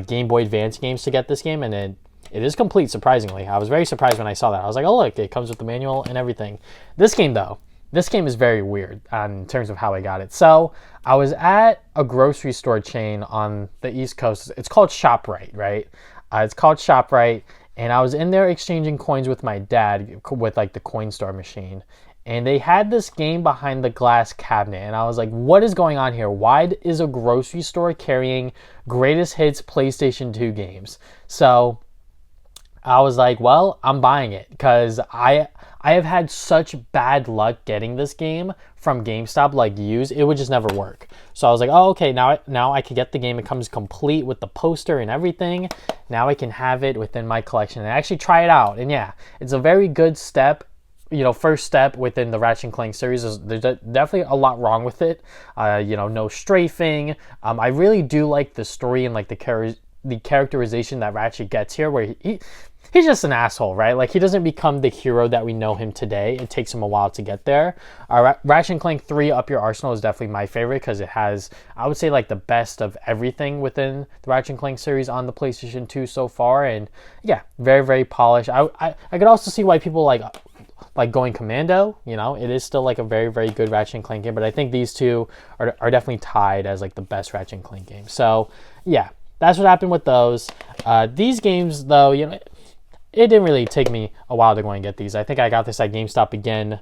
Game Boy Advance games to get this game, and it is complete, surprisingly. I was very surprised when I saw that. I was like, oh look, it comes with the manual and everything. This game though, this game is very weird in terms of how I got it. So I was at a grocery store chain on the East Coast. It's called ShopRite, right? It's called ShopRite, and I was in there exchanging coins with my dad with like the coin store machine. And they had this game behind the glass cabinet, and I was like, what is going on here? Why is a grocery store carrying greatest hits PlayStation 2 games? So I was like, well, I'm buying it, because I have had such bad luck getting this game from GameStop, like used. It would just never work. So I was like, oh, okay, now I can get the game. It comes complete with the poster and everything. Now I can have it within my collection and actually try it out. And yeah, it's a very good step. First step within the Ratchet and Clank series. There's definitely a lot wrong with it. No strafing. I really do like the story and like the characterization that Ratchet gets here, where he's just an asshole, right? Like, he doesn't become the hero that we know him today. It takes him a while to get there. Ratchet and Clank 3 Up Your Arsenal is definitely my favorite, because it has, I would say, like the best of everything within the Ratchet and Clank series on the PlayStation 2 so far. And yeah, very, very polished. I could also see why people like Going Commando. It is still like a very, very good Ratchet and Clank game, but I think these two are definitely tied as like the best Ratchet and Clank games. So yeah, that's what happened with those. These games though, it didn't really take me a while to go and get these. I think I got this at GameStop again.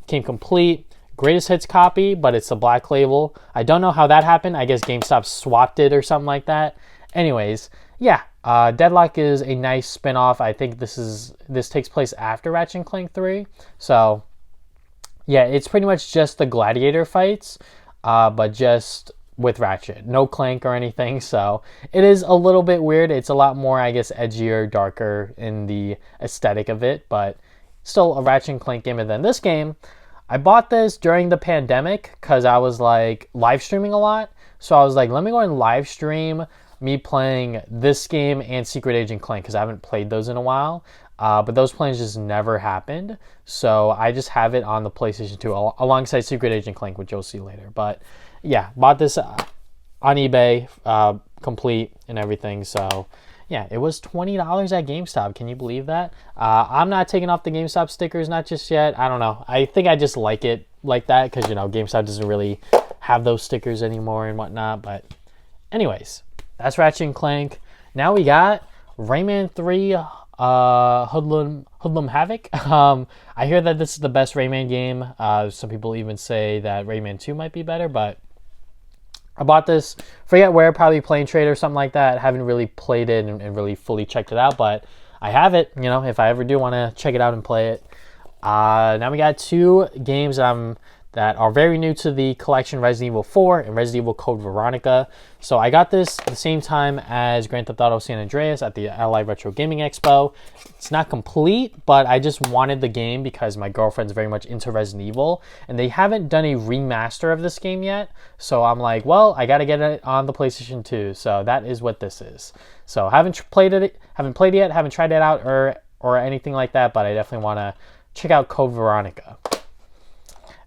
Came complete, greatest hits copy, but it's a black label. I don't know how that happened. I guess GameStop swapped it or something like that. Anyways, yeah, Deadlock is a nice spin-off. I think this takes place after Ratchet and Clank 3. So yeah, it's pretty much just the gladiator fights, but just with Ratchet. No Clank or anything, so it is a little bit weird. It's a lot more, I guess, edgier, darker in the aesthetic of it, but still a Ratchet and Clank game. And then this game, I bought this during the pandemic because I was like live streaming a lot. So I was like, let me go and live stream me playing this game and Secret Agent Clank, because I haven't played those in a while. But those plans just never happened. So I just have it on the PlayStation 2 alongside Secret Agent Clank, which you'll see later. But yeah, bought this on eBay, complete and everything. So yeah, it was $20 at GameStop. Can you believe that? I'm not taking off the GameStop stickers, not just yet. I don't know. I think I just like it like that because, GameStop doesn't really have those stickers anymore and whatnot. But anyways, that's Ratchet and Clank. Now we got Rayman 3 Hoodlum Havoc. I hear that this is the best Rayman game. Some people even say that Rayman 2 might be better, but I bought this, forget where, probably Plane Trade or something like that. Haven't really played it and really fully checked it out, but I have it, if I ever do want to check it out and play it. Now we got two games that are very new to the collection, Resident Evil 4 and Resident Evil Code Veronica. So I got this at the same time as Grand Theft Auto San Andreas at the LA Retro Gaming Expo. It's not complete, but I just wanted the game because my girlfriend's very much into Resident Evil, and they haven't done a remaster of this game yet. So I'm like, well, I gotta get it on the PlayStation 2. So that is what this is. So haven't played it yet, haven't tried it out or anything like that, but I definitely want to check out Code Veronica.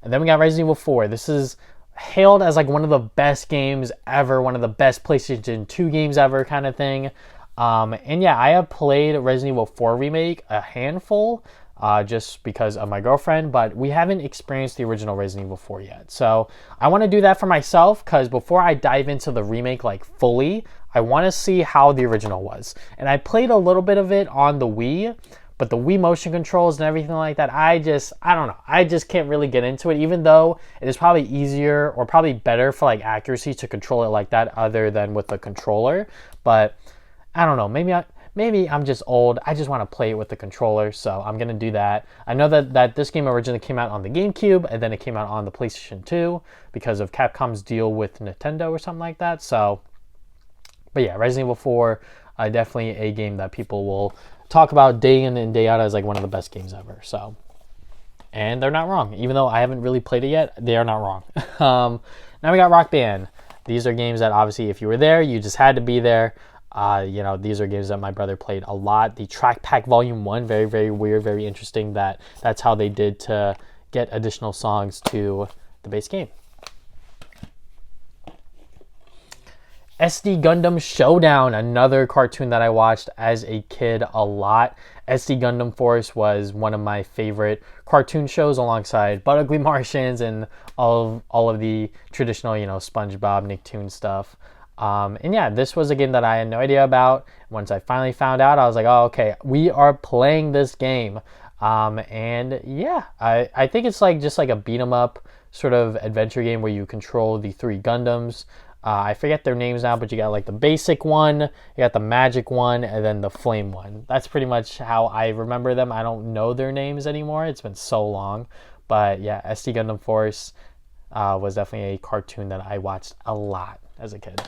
And then we got Resident Evil 4. This is hailed as like one of the best games ever, one of the best PlayStation 2 games ever kind of thing. And yeah, I have played Resident Evil 4 Remake a handful just because of my girlfriend, but we haven't experienced the original Resident Evil 4 yet. So I want to do that for myself because before I dive into the remake like fully, I want to see how the original was. And I played a little bit of it on the Wii, but the Wii motion controls and everything like that, I don't know. I just can't really get into it, even though it is probably easier or probably better for like accuracy to control it like that other than with the controller. But I don't know. Maybe I'm just old. I just want to play it with the controller, so I'm going to do that. I know that this game originally came out on the GameCube, and then it came out on the PlayStation 2 because of Capcom's deal with Nintendo or something like that. So, but yeah, Resident Evil 4, definitely a game that people will talk about day in and day out as like one of the best games ever. So, and they're not wrong. Even though I haven't really played it yet, they are not wrong. Now we got Rock Band. These are games that obviously if you were there, you just had to be there. You know, these are games that my brother played a lot. The Track Pack Volume 1, very, very weird, very interesting that that's how they did to get additional songs to the base game. SD Gundam Showdown, another cartoon that I watched as a kid a lot. SD Gundam Force was one of my favorite cartoon shows alongside But Ugly Martians and all of the traditional, you know, SpongeBob, Nicktoons stuff. And yeah, this was a game that I had no idea about. Once I finally found out, I was like, oh, okay, we are playing this game. And yeah, I think it's like just like a beat 'em up sort of adventure game where you control the 3 Gundams. I forget their names now, but you got like the basic one, you got the magic one, and then the flame one. That's pretty much how I remember them. I don't know their names anymore. It's been so long. But yeah, SD Gundam Force was definitely a cartoon that I watched a lot as a kid.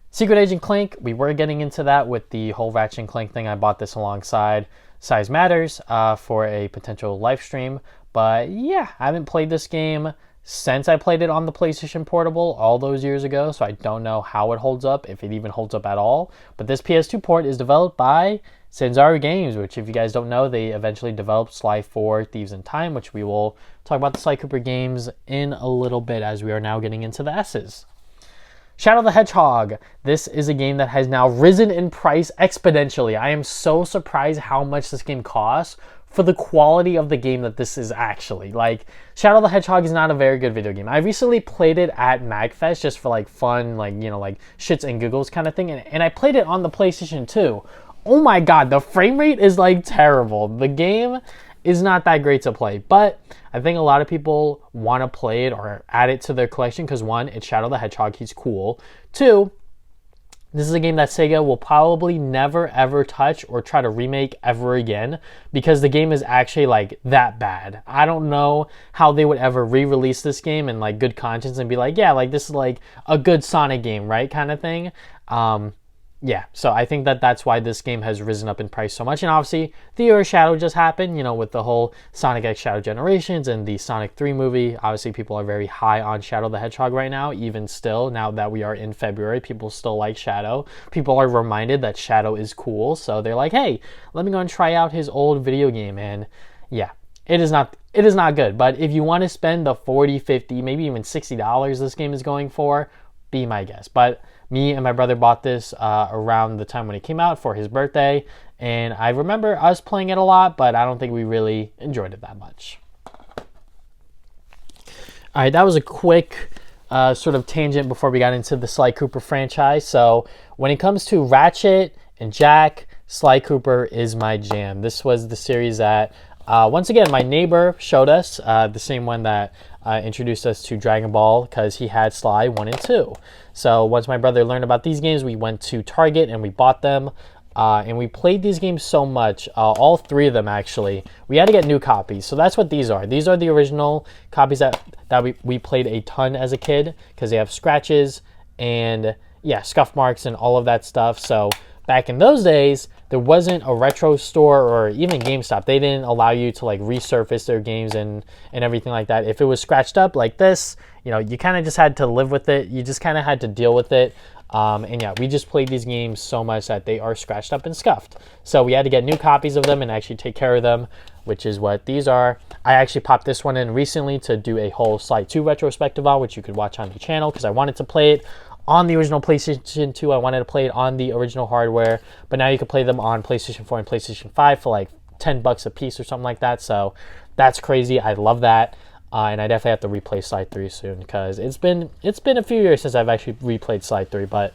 Secret Agent Clank, we were getting into that with the whole Ratchet and Clank thing. I bought this alongside Size Matters for a potential live stream. But yeah, I haven't played this game since I played it on the PlayStation Portable all those years ago, so I don't know how it holds up, if it even holds up at all. But this PS2 port is developed by Sanzaru Games, which if you guys don't know, they eventually developed Sly 4 Thieves in Time, which we will talk about the Sly Cooper games in a little bit as we are now getting into the S's. Shadow the Hedgehog. This is a game that has now risen in price exponentially. I am so surprised how much this game costs for the quality of the game that this is actually. Like, Shadow the Hedgehog is not a very good video game. I recently played it at MagFest just for like fun, like, you know, like shits and giggles kind of thing. And I played it on the PlayStation 2. Oh my god, the frame rate is like terrible. The game is not that great to play, but I think a lot of people want to play it or add it to their collection because 1, it's Shadow the Hedgehog, he's cool. 2, this is a game that Sega will probably never ever touch or try to remake ever again because the game is actually like that bad. I don't know how they would ever re-release this game in like good conscience and be like, yeah, like this is like a good Sonic game, right? Kind of thing. Yeah, so I think that that's why this game has risen up in price so much. And obviously, the Year of Shadow just happened, you know, with the whole Sonic X Shadow Generations and the Sonic 3 movie. Obviously, people are very high on Shadow the Hedgehog right now. Even still, now that we are in February, people still like Shadow. People are reminded that Shadow is cool. So they're like, hey, let me go and try out his old video game. And yeah, it is not good. But if you want to spend the $40, $50, maybe even $60 this game is going for, be my guest. But me and my brother bought this around the time when it came out for his birthday, and I remember us playing it a lot, but I don't think we really enjoyed it that much. All right, that was a quick sort of tangent before we got into the Sly Cooper franchise. So when it comes to Ratchet and Jack, Sly Cooper is my jam. This was the series that, once again, my neighbor showed us, the same one that introduced us to Dragon Ball because he had Sly 1 and 2. So once my brother learned about these games, we went to Target and we bought them. And we played these games so much, all 3 of them actually. We had to get new copies. So that's what these are. These are the original copies that we played a ton as a kid because they have scratches and, yeah, scuff marks and all of that stuff. So back in those days, there wasn't a retro store or even GameStop. They didn't allow you to like resurface their games and everything like that. If it was scratched up like this, you know, you kind of just had to live with it. You just kind of had to deal with it. And yeah, we just played these games so much that they are scratched up and scuffed. So we had to get new copies of them and actually take care of them, which is what these are. I actually popped this one in recently to do a whole Sly 2 retrospective on, which you could watch on the channel because I wanted to play it on the original PlayStation 2. I wanted to play it on the original hardware, but now you can play them on PlayStation 4 and PlayStation 5 for like $10 a piece or something like that. So that's crazy. I love that. And I definitely have to replay Sly 3 soon because it's been a few years since I've actually replayed Sly 3. But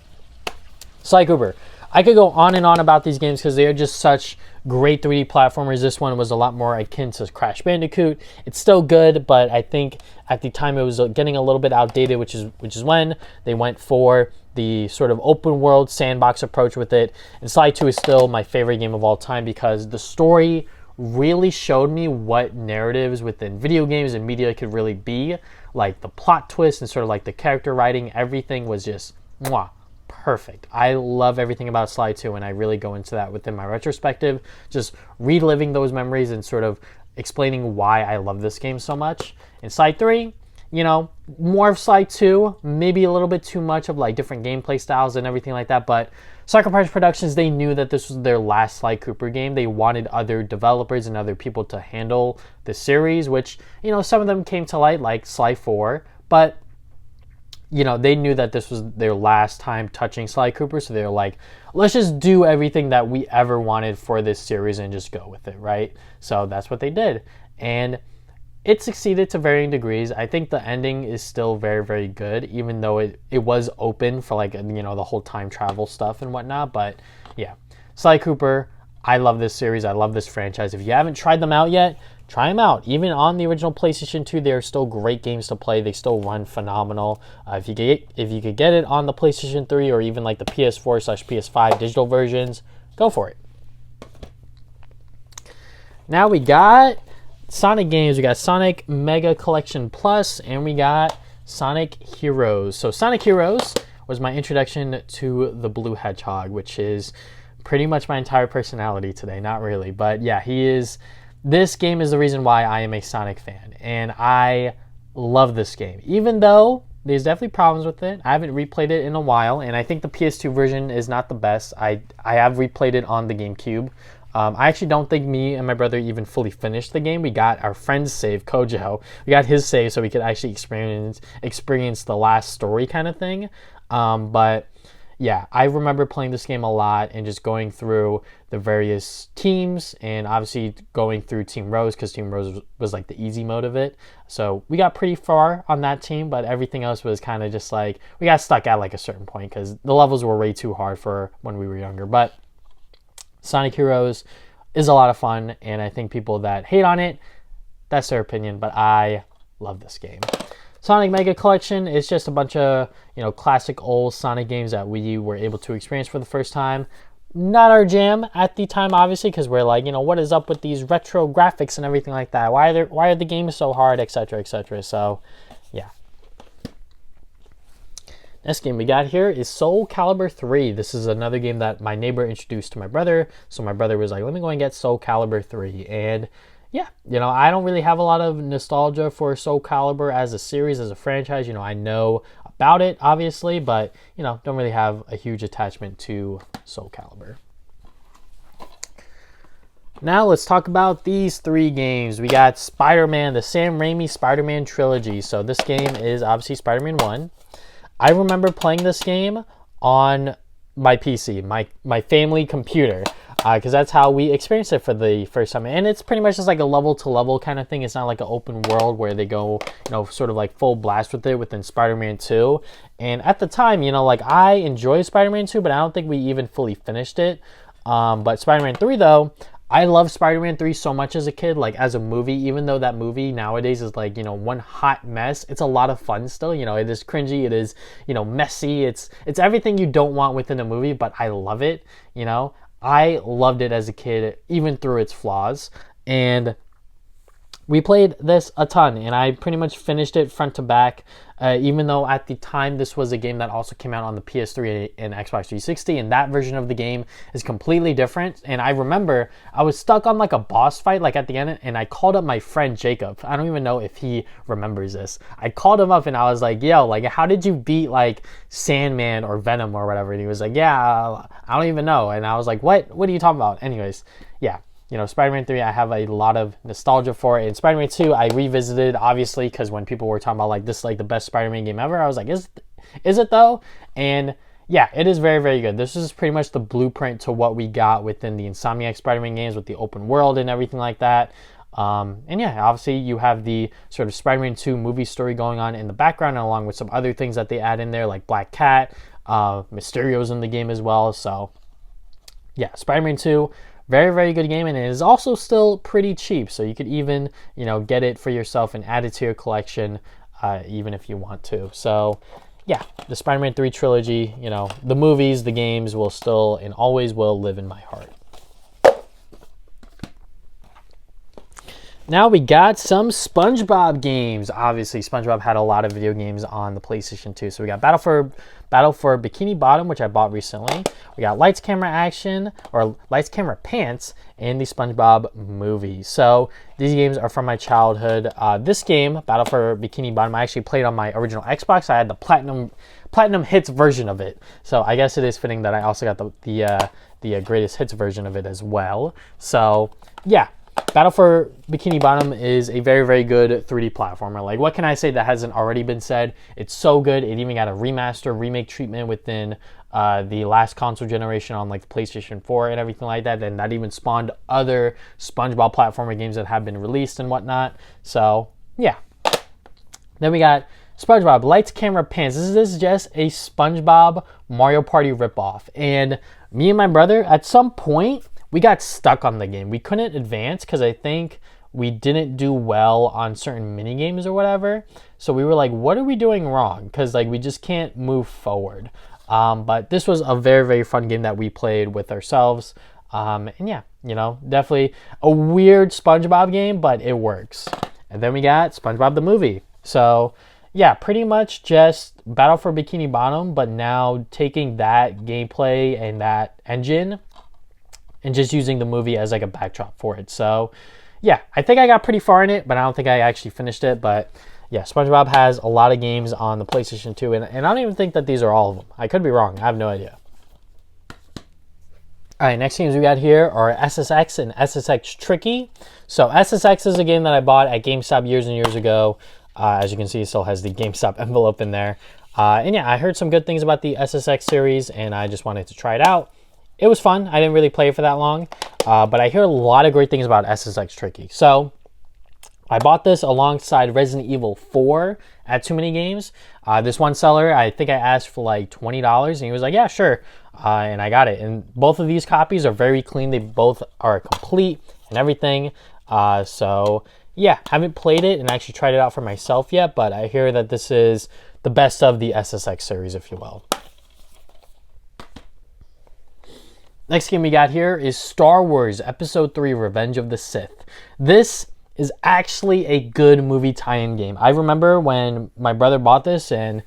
Sly Cooper, I could go on and on about these games because they are just such great 3D platformers. This one was a lot more akin to Crash Bandicoot. It's still good, but I think at the time it was getting a little bit outdated, which is when they went for the sort of open world sandbox approach with it. And Sly 2 is still my favorite game of all time because the story really showed me what narratives within video games and media could really be. Like the plot twist and sort of like the character writing, everything was just mwah, perfect. I love everything about Sly 2, and I really go into that within my retrospective, just reliving those memories and sort of explaining why I love this game so much. In Sly 3, you know, more of Sly 2, maybe a little bit too much of like different gameplay styles and everything like that, but Psychonauts Productions, they knew that this was their last Sly Cooper game. They wanted other developers and other people to handle the series, which, you know, some of them came to light, like Sly 4, but, you know, they knew that this was their last time touching Sly Cooper, so they were like, let's just do everything that we ever wanted for this series and just go with it, right? So that's what they did. And it succeeded to varying degrees. I think the ending is still very, very good, even though it was open for like, you know, the whole time travel stuff and whatnot. But yeah, Sly Cooper, I love this series. I love this franchise. If you haven't tried them out yet, try them out. Even on the original PlayStation 2, they're still great games to play. They still run phenomenal. If you could get it on the PlayStation 3 or even like the PS4/PS5 digital versions, go for it. Now we got Sonic games. We got Sonic Mega Collection Plus, and we got Sonic Heroes. So Sonic Heroes was my introduction to the Blue Hedgehog, which is pretty much my entire personality today. Not really, but yeah, he is. This game is the reason why I am a Sonic fan, and I love this game. Even though there's definitely problems with it, I haven't replayed it in a while, and I think the PS2 version is not the best. I have replayed it on the GameCube. I actually don't think me and my brother even fully finished the game. We got our friend's save, Kojo. We got his save so we could actually experience the last story kind of thing. But yeah, I remember playing this game a lot and just going through the various teams and obviously going through Team Rose because Team Rose was like the easy mode of it. So we got pretty far on that team, but everything else was kind of just like, we got stuck at like a certain point because the levels were way too hard for when we were younger. But Sonic Heroes is a lot of fun, and I think people that hate on it, that's their opinion, but I love this game. Sonic Mega Collection is just a bunch of, you know, classic old Sonic games that we were able to experience for the first time. Not our jam at the time, obviously, because we're like, you know, what is up with these retro graphics and everything like that? Why are the games so hard, etc., etc. So, yeah. Next game we got here is Soul Calibur 3. This is another game that my neighbor introduced to my brother. So my brother was like, let me go and get Soul Calibur 3. And yeah, you know, I don't really have a lot of nostalgia for Soul Calibur as a series, as a franchise. You know, I know about it, obviously, but, you know, don't really have a huge attachment to Soul Calibur. Now let's talk about these three games. We got Spider-Man, the Sam Raimi Spider-Man trilogy. So this game is obviously Spider-Man 1. I remember playing this game on my PC, my family computer, because that's how we experienced it for the first time. And it's pretty much just like a level-to-level kind of thing. It's not like an open world where they go, you know, sort of like full blast with it within Spider-Man 2. And at the time, you know, like I enjoyed Spider-Man 2, but I don't think we even fully finished it. But Spider-Man 3, though, I love Spider-Man 3 so much as a kid, like as a movie, even though that movie nowadays is like, you know, one hot mess. It's a lot of fun still, you know, it is cringy, it is, you know, messy. It's everything you don't want within a movie, but I love it, you know. I loved it as a kid, even through its flaws. And we played this a ton, and I pretty much finished it front to back, even though at the time this was a game that also came out on the PS3 and Xbox 360, and that version of the game is completely different. And I remember I was stuck on like a boss fight like at the end, and I called up my friend Jacob. I don't even know if he remembers this. I called him up and I was like, yo, like, how did you beat like Sandman or Venom or whatever? And he was like, yeah, I don't even know. And I was like, what are you talking about? Anyways, yeah. You know, Spider-Man 3, I have a lot of nostalgia for it. And Spider-Man 2, I revisited, obviously, because when people were talking about, like, this is, like, the best Spider-Man game ever, I was like, is it, though? And, yeah, it is very, very good. This is pretty much the blueprint to what we got within the Insomniac Spider-Man games with the open world and everything like that. And, yeah, obviously, you have the sort of Spider-Man 2 movie story going on in the background, along with some other things that they add in there, like Black Cat, Mysterio's in the game as well. So, yeah, Spider-Man 2... very, very good game, and it is also still pretty cheap, so you could even, you know, get it for yourself and add it to your collection, even if you want to. So, yeah, the Spider-Man 3 trilogy, you know, the movies, the games will still and always will live in my heart. Now we got some SpongeBob games. Obviously, SpongeBob had a lot of video games on the PlayStation 2. So we got Battle for Bikini Bottom, which I bought recently. We got Lights, Camera, Action, or Lights, Camera, Pants, and the SpongeBob movie. So these games are from my childhood. This game, Battle for Bikini Bottom, I actually played on my original Xbox. I had the Platinum Hits version of it. So I guess it is fitting that I also got the Greatest Hits version of it as well. So yeah. Battle for Bikini Bottom is a very, very good 3D platformer. Like, what can I say that hasn't already been said? It's so good. It even got a remake treatment within the last console generation on like the PlayStation 4 and everything like that. And that even spawned other SpongeBob platformer games that have been released and whatnot. So, yeah. Then we got SpongeBob Lights, Camera, Pants. This is just a SpongeBob Mario Party ripoff. And me and my brother, at some point, we got stuck on the game. We couldn't advance because I think we didn't do well on certain mini games or whatever. So we were like, what are we doing wrong? Because like we just can't move forward. But this was a very, very fun game that we played with ourselves. And yeah, you know, definitely a weird SpongeBob game, but it works. And then we got SpongeBob the movie. So yeah, pretty much just Battle for Bikini Bottom, but now taking that gameplay and that engine and just using the movie as like a backdrop for it. So yeah, I think I got pretty far in it, but I don't think I actually finished it. But yeah, SpongeBob has a lot of games on the PlayStation 2, and I don't even think that these are all of them. I could be wrong. I have no idea. All right, next games we got here are SSX and SSX Tricky. So SSX is a game that I bought at GameStop years and years ago. As you can see, it still has the GameStop envelope in there. And yeah, I heard some good things about the SSX series, and I just wanted to try it out. It was fun. I didn't really play it for that long, but I hear a lot of great things about SSX Tricky. So I bought this alongside Resident Evil 4 at Too Many Games. This one seller, I think I asked for like $20, and he was like, yeah, sure. And I got it. And both of these copies are very clean. They both are complete and everything. So yeah, haven't played it and actually tried it out for myself yet, but I hear that this is the best of the SSX series, if you will. Next game we got here is Star Wars Episode 3 Revenge of the Sith. This is actually a good movie tie-in game. I remember when my brother bought this, and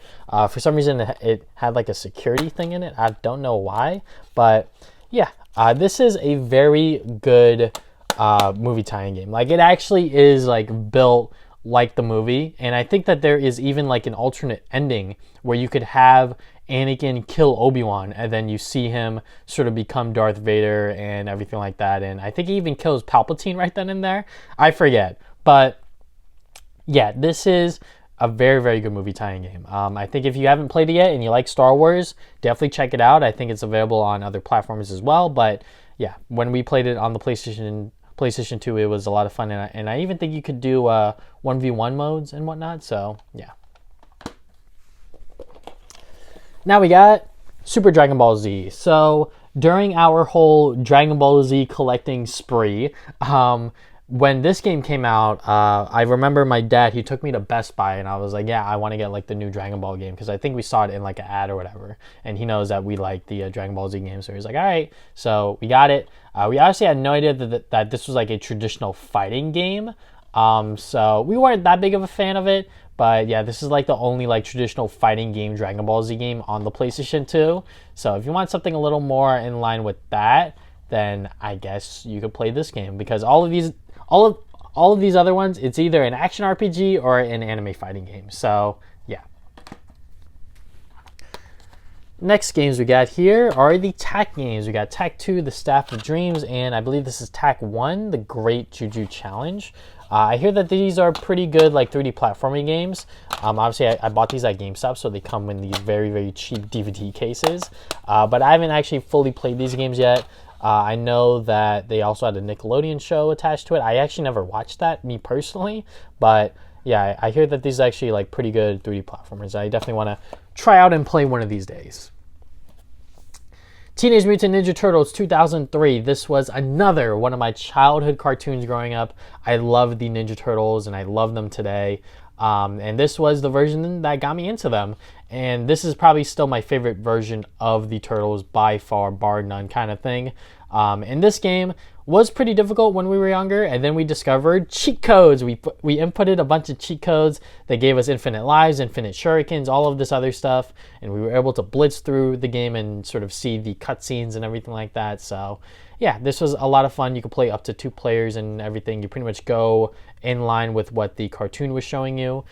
for some reason it had like a security thing in it. I don't know why, but yeah, this is a very good movie tie-in game. Like, it actually is like built like the movie, and I think that there is even like an alternate ending where you could have Anakin kill Obi-Wan, and then you see him sort of become Darth Vader and everything like that. And I think he even kills Palpatine right then and there. I forget. But yeah, this is a very, very good movie tie-in game. I think if you haven't played it yet and you like Star Wars, definitely check it out. I think it's available on other platforms as well. But yeah, when we played it on the PlayStation 2, it was a lot of fun. And I even think you could do 1v1 modes and whatnot. So yeah. Now we got Super Dragon Ball Z. So during our whole Dragon Ball Z collecting spree, when this game came out, I remember my dad, he took me to Best Buy, and I was like, yeah, I want to get like the new Dragon Ball game, because I think we saw it in like an ad or whatever, and he knows that we like the Dragon Ball Z game, so he's like, all right, so we got it. We obviously had no idea that this was like a traditional fighting game, so we weren't that big of a fan of it. But yeah, this is like the only like traditional fighting game Dragon Ball Z game on the PlayStation 2. So if you want something a little more in line with that, then I guess you could play this game, because all of these other ones, it's either an action RPG or an anime fighting game. So yeah. Next games we got here are the TAC games. We got TAC 2, The Staff of Dreams, and I believe this is TAC 1, The Great Juju Challenge. I hear that these are pretty good like 3D platforming games. Obviously, I bought these at GameStop, so they come in these very, very cheap DVD cases. But I haven't actually fully played these games yet. I know that they also had a Nickelodeon show attached to it. I actually never watched that, me personally. But yeah, I hear that these are actually like pretty good 3D platformers. I definitely want to try out and play one of these days. Teenage Mutant Ninja Turtles 2003. This was another one of my childhood cartoons growing up. I loved the Ninja Turtles, and I love them today. And this was the version that got me into them. And this is probably still my favorite version of the Turtles by far, bar none kind of thing. In this game, was pretty difficult when we were younger, and then we discovered cheat codes. We inputted a bunch of cheat codes that gave us infinite lives, infinite shurikens, all of this other stuff, and we were able to blitz through the game and sort of see the cutscenes and everything like that. So yeah, this was a lot of fun. You could play up to 2 players and everything. You pretty much go in line with what the cartoon was showing you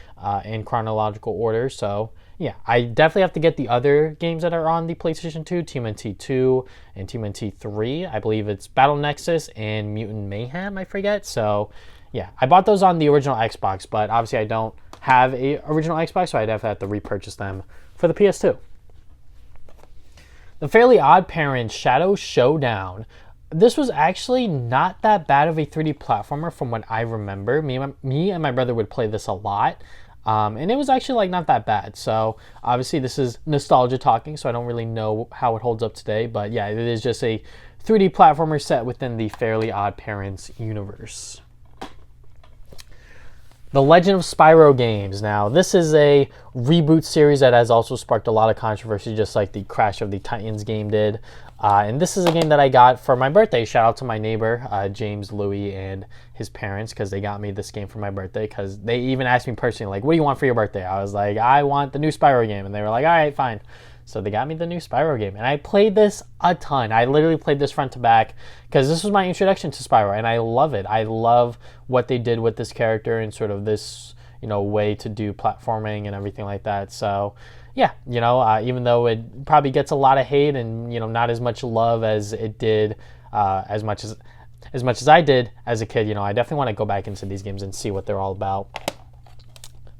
in chronological order. So yeah, I definitely have to get the other games that are on the PlayStation 2, TMNT 2 and TMNT 3. I believe it's Battle Nexus and Mutant Mayhem, I forget. So yeah, I bought those on the original Xbox, but obviously I don't have a original Xbox, so I'd have to repurchase them for the PS2. The Fairly OddParents Shadow Showdown. This was actually not that bad of a 3D platformer from what I remember. Me and my brother would play this a lot. And it was actually like not that bad. So obviously this is nostalgia talking, so I don't really know how it holds up today. But yeah, it is just a 3D platformer set within the Fairly OddParents universe. The Legend of Spyro games. Now, this is a reboot series that has also sparked a lot of controversy, just like the Crash of the Titans game did. And this is a game that I got for my birthday. Shout out to my neighbor, James Louie, and his parents, because they got me this game for my birthday, because they even asked me personally, like, what do you want for your birthday? I was like, I want the new Spyro game. And they were like, all right, fine. So they got me the new Spyro game. And I played this a ton. I literally played this front to back, because this was my introduction to Spyro, and I love it. I love what they did with this character and sort of this, way to do platforming and everything like that. So yeah, even though it probably gets a lot of hate and, not as much love as it did, as much as I did as a kid, I definitely want to go back into these games and see what they're all about.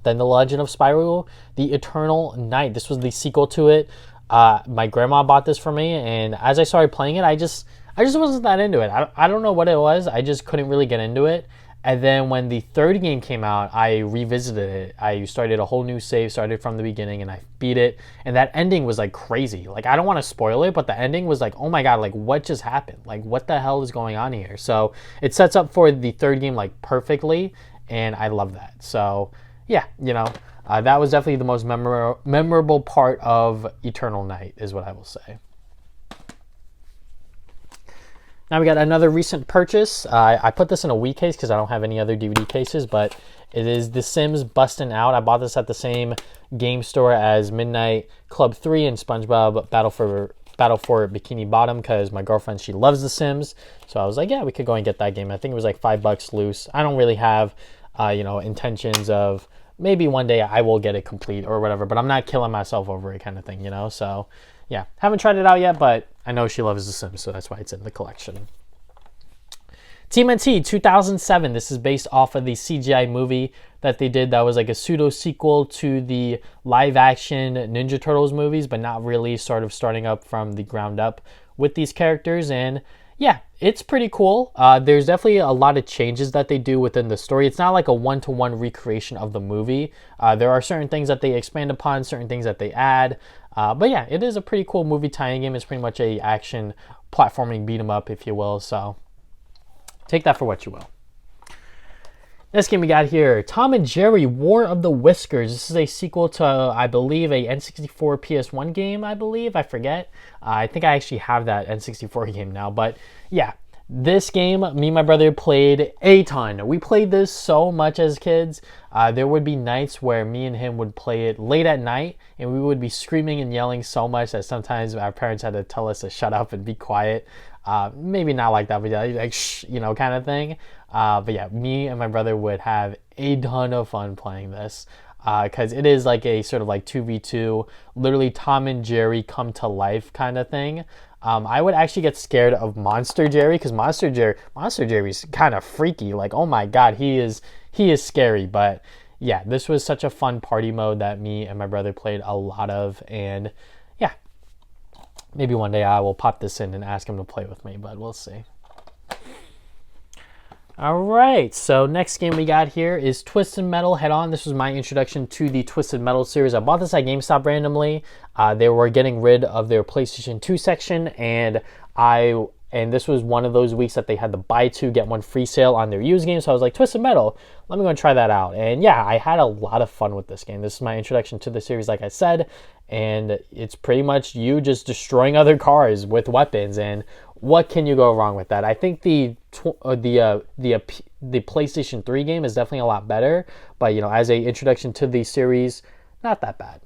Then The Legend of Spyro, The Eternal Night. This was the sequel to it. My grandma bought this for me, and as I started playing it, I just wasn't that into it. I don't know what it was. I just couldn't really get into it. And then when the third game came out, I revisited it. I started a whole new save, started from the beginning, and I beat it. And that ending was like crazy. Like, I don't want to spoil it, but the ending was like, oh my God, like what just happened? Like, what the hell is going on here? So it sets up for the third game like perfectly, and I love that. So yeah, that was definitely the most memorable part of Eternal Night, is what I will say. Now we got another recent purchase. I put this in a Wii case because I don't have any other DVD cases, but it is The Sims Bustin' Out. I bought this at the same game store as Midnight Club 3 and SpongeBob Battle for Bikini Bottom, because my girlfriend, she loves The Sims. So I was like, yeah, we could go and get that game. I think it was like $5 loose. I don't really have, intentions of maybe one day I will get it complete or whatever, but I'm not killing myself over it kind of thing, So yeah, haven't tried it out yet, but I know she loves The Sims, so that's why it's in the collection. TMNT 2007. This is based off of the CGI movie that they did that was like a pseudo sequel to the live action Ninja Turtles movies, but not really, sort of starting up from the ground up with these characters. And yeah, it's pretty cool. There's definitely a lot of changes that they do within the story. It's not like a one-to-one recreation of the movie. There are certain things that they expand upon, certain things that they add. But yeah, it is a pretty cool movie tie-in game. It's pretty much a action platforming beat 'em up, if you will. So take that for what you will. Next game we got here, Tom and Jerry War of the Whiskers. This is a sequel to, I believe, a N64 PS1 game, I forget. I think I actually have that N64 game now. But yeah, this game, me and my brother played a ton. We played this so much as kids. There would be nights where me and him would play it late at night, and we would be screaming and yelling so much that sometimes our parents had to tell us to shut up and be quiet. Maybe not like that, but yeah, like shh, kind of thing. But yeah, me and my brother would have a ton of fun playing this, because it is like a sort of like 2v2, literally Tom and Jerry come to life kind of thing. I would actually get scared of Monster Jerry, because Monster Jerry's kind of freaky. Like, oh my God, he is scary. But yeah, this was such a fun party mode that me and my brother played a lot of, and yeah, maybe one day I will pop this in and ask him to play with me, but we'll see. All right, so next game we got here is Twisted Metal Head On. This was my introduction to the Twisted Metal series. I bought this at GameStop randomly. They were getting rid of their PlayStation 2 section, and this was one of those weeks that they had the buy two, get one free sale on their used games. So I was like, Twisted Metal, let me go and try that out. And yeah, I had a lot of fun with this game. This is my introduction to the series, like I said, and it's pretty much you just destroying other cars with weapons. And what can you go wrong with that? I think the PlayStation 3 game is definitely a lot better, but as a introduction to the series, not that bad.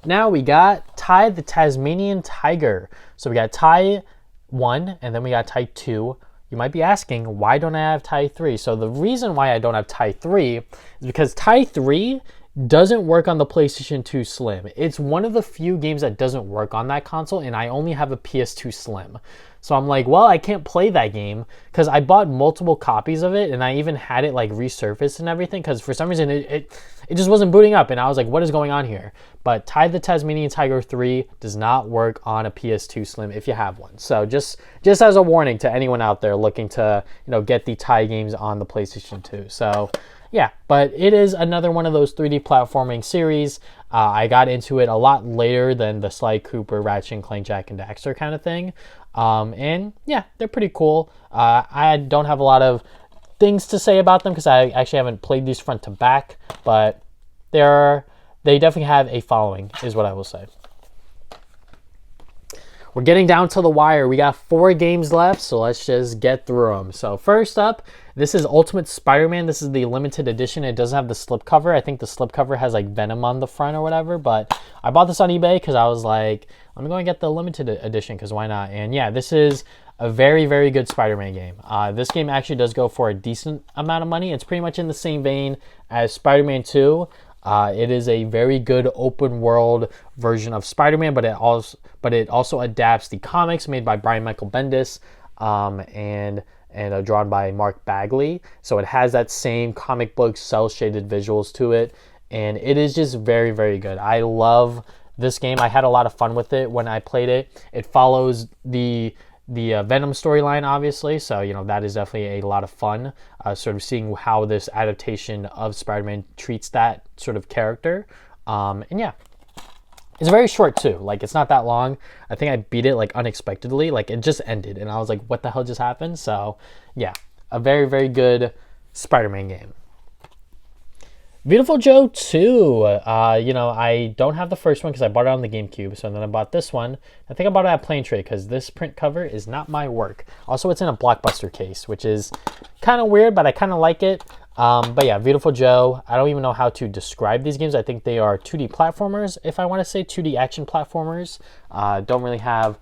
Now we got Ty the Tasmanian Tiger. So we got Ty 1 and then we got Ty 2. You might be asking, why don't I have Ty 3? So the reason why I don't have Ty 3 is because Ty 3 doesn't work on the PlayStation 2 Slim. It's one of the few games that doesn't work on that console, and I only have a PS2 Slim. So I'm like, well, I can't play that game because I bought multiple copies of it, and I even had it like resurfaced and everything because for some reason it just wasn't booting up, and I was like, what is going on here? But Ty the Tasmanian Tiger 3 does not work on a PS2 Slim if you have one. So just as a warning to anyone out there looking to get the Ty games on the PlayStation 2. So yeah, but it is another one of those 3D platforming series. I got into it a lot later than the Sly Cooper, Ratchet and Clank, Jak and Daxter kind of thing. And yeah, they're pretty cool. I don't have a lot of things to say about them because I actually haven't played these front to back, but they definitely have a following, is what I will say. We're getting down to the wire. We got 4 games left, so let's just get through them. So first up, this is Ultimate Spider-Man. This is the limited edition. It doesn't have the slipcover. I think the slipcover has like Venom on the front or whatever, but I bought this on eBay because I was like, let me go and get the limited edition because why not? And yeah, this is a very, very good Spider-Man game. This game actually does go for a decent amount of money. It's pretty much in the same vein as Spider-Man 2. It is a very good open world version of Spider-Man, but it also adapts the comics made by Brian Michael Bendis and drawn by Mark Bagley. So it has that same comic book cel shaded visuals to it, and it is just very, very good. I love this game. I had a lot of fun with it when I played it. It follows the Venom storyline, obviously, so that is definitely a lot of fun, sort of seeing how this adaptation of Spider-Man treats that sort of character. And yeah, it's very short too. Like, it's not that long. I think I beat it like unexpectedly. Like, it just ended and I was like, what the hell just happened? So yeah, a very, very good Spider-Man game. Viewtiful Joe 2. I don't have the first one because I bought it on the GameCube. So then I bought this one. I think I bought it at Plain Trade because this print cover is not my work. Also, it's in a Blockbuster case, which is kind of weird, but I kind of like it. But yeah, Viewtiful Joe. I don't even know how to describe these games. I think they are 2D platformers, if I want to say 2D action platformers. Don't really have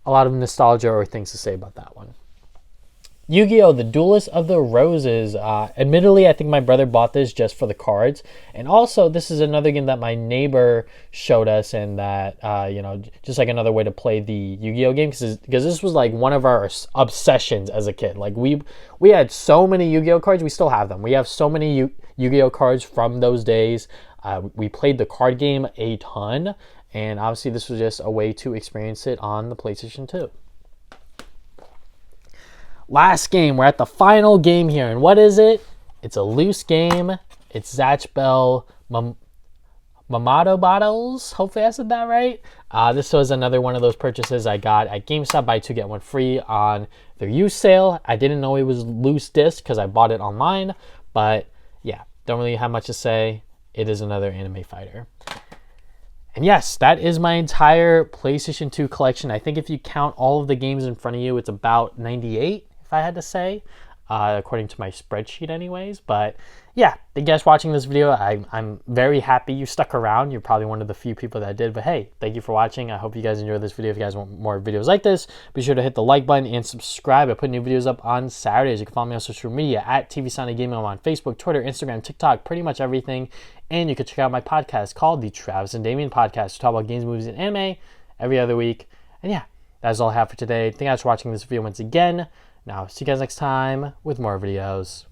a lot of nostalgia or things to say about that one. Yu-Gi-Oh! The Duelist of the Roses. Admittedly, I think my brother bought this just for the cards. And also, this is another game that my neighbor showed us, and that, just like another way to play the Yu-Gi-Oh! Game. Because this was like one of our obsessions as a kid. Like, we had so many Yu-Gi-Oh! Cards. We still have them. We have so many Yu-Gi-Oh! Cards from those days. We played the card game a ton. And obviously, this was just a way to experience it on the PlayStation 2. Last game, we're at the final game here, and what is it? It's a loose game. It's Zatch Bell Mamato Bottles. Hopefully I said that right. This was another one of those purchases I got at GameStop, buy 2 get 1 free on their used sale. I didn't know it was loose disc because I bought it online, but yeah, don't really have much to say. It is another anime fighter. And yes, that is my entire PlayStation 2 collection. I think if you count all of the games in front of you, it's about 98. If I had to say, according to my spreadsheet anyways. But yeah, thank you guys for watching this video. I'm very happy you stuck around. You're probably one of the few people that did, but hey, thank you for watching. I hope you guys enjoyed this video. If you guys want more videos like this, be sure to hit the like button and subscribe. I put new videos up on Saturdays. You can follow me on social media at TV Sonic Gaming. I'm on Facebook, Twitter, Instagram, TikTok, pretty much everything. And you can check out my podcast called the Travis and Damien Podcast. We talk about games, movies, and anime every other week. And yeah, that's all I have for today. Thank you guys for watching this video once again. Now, see you guys next time with more videos.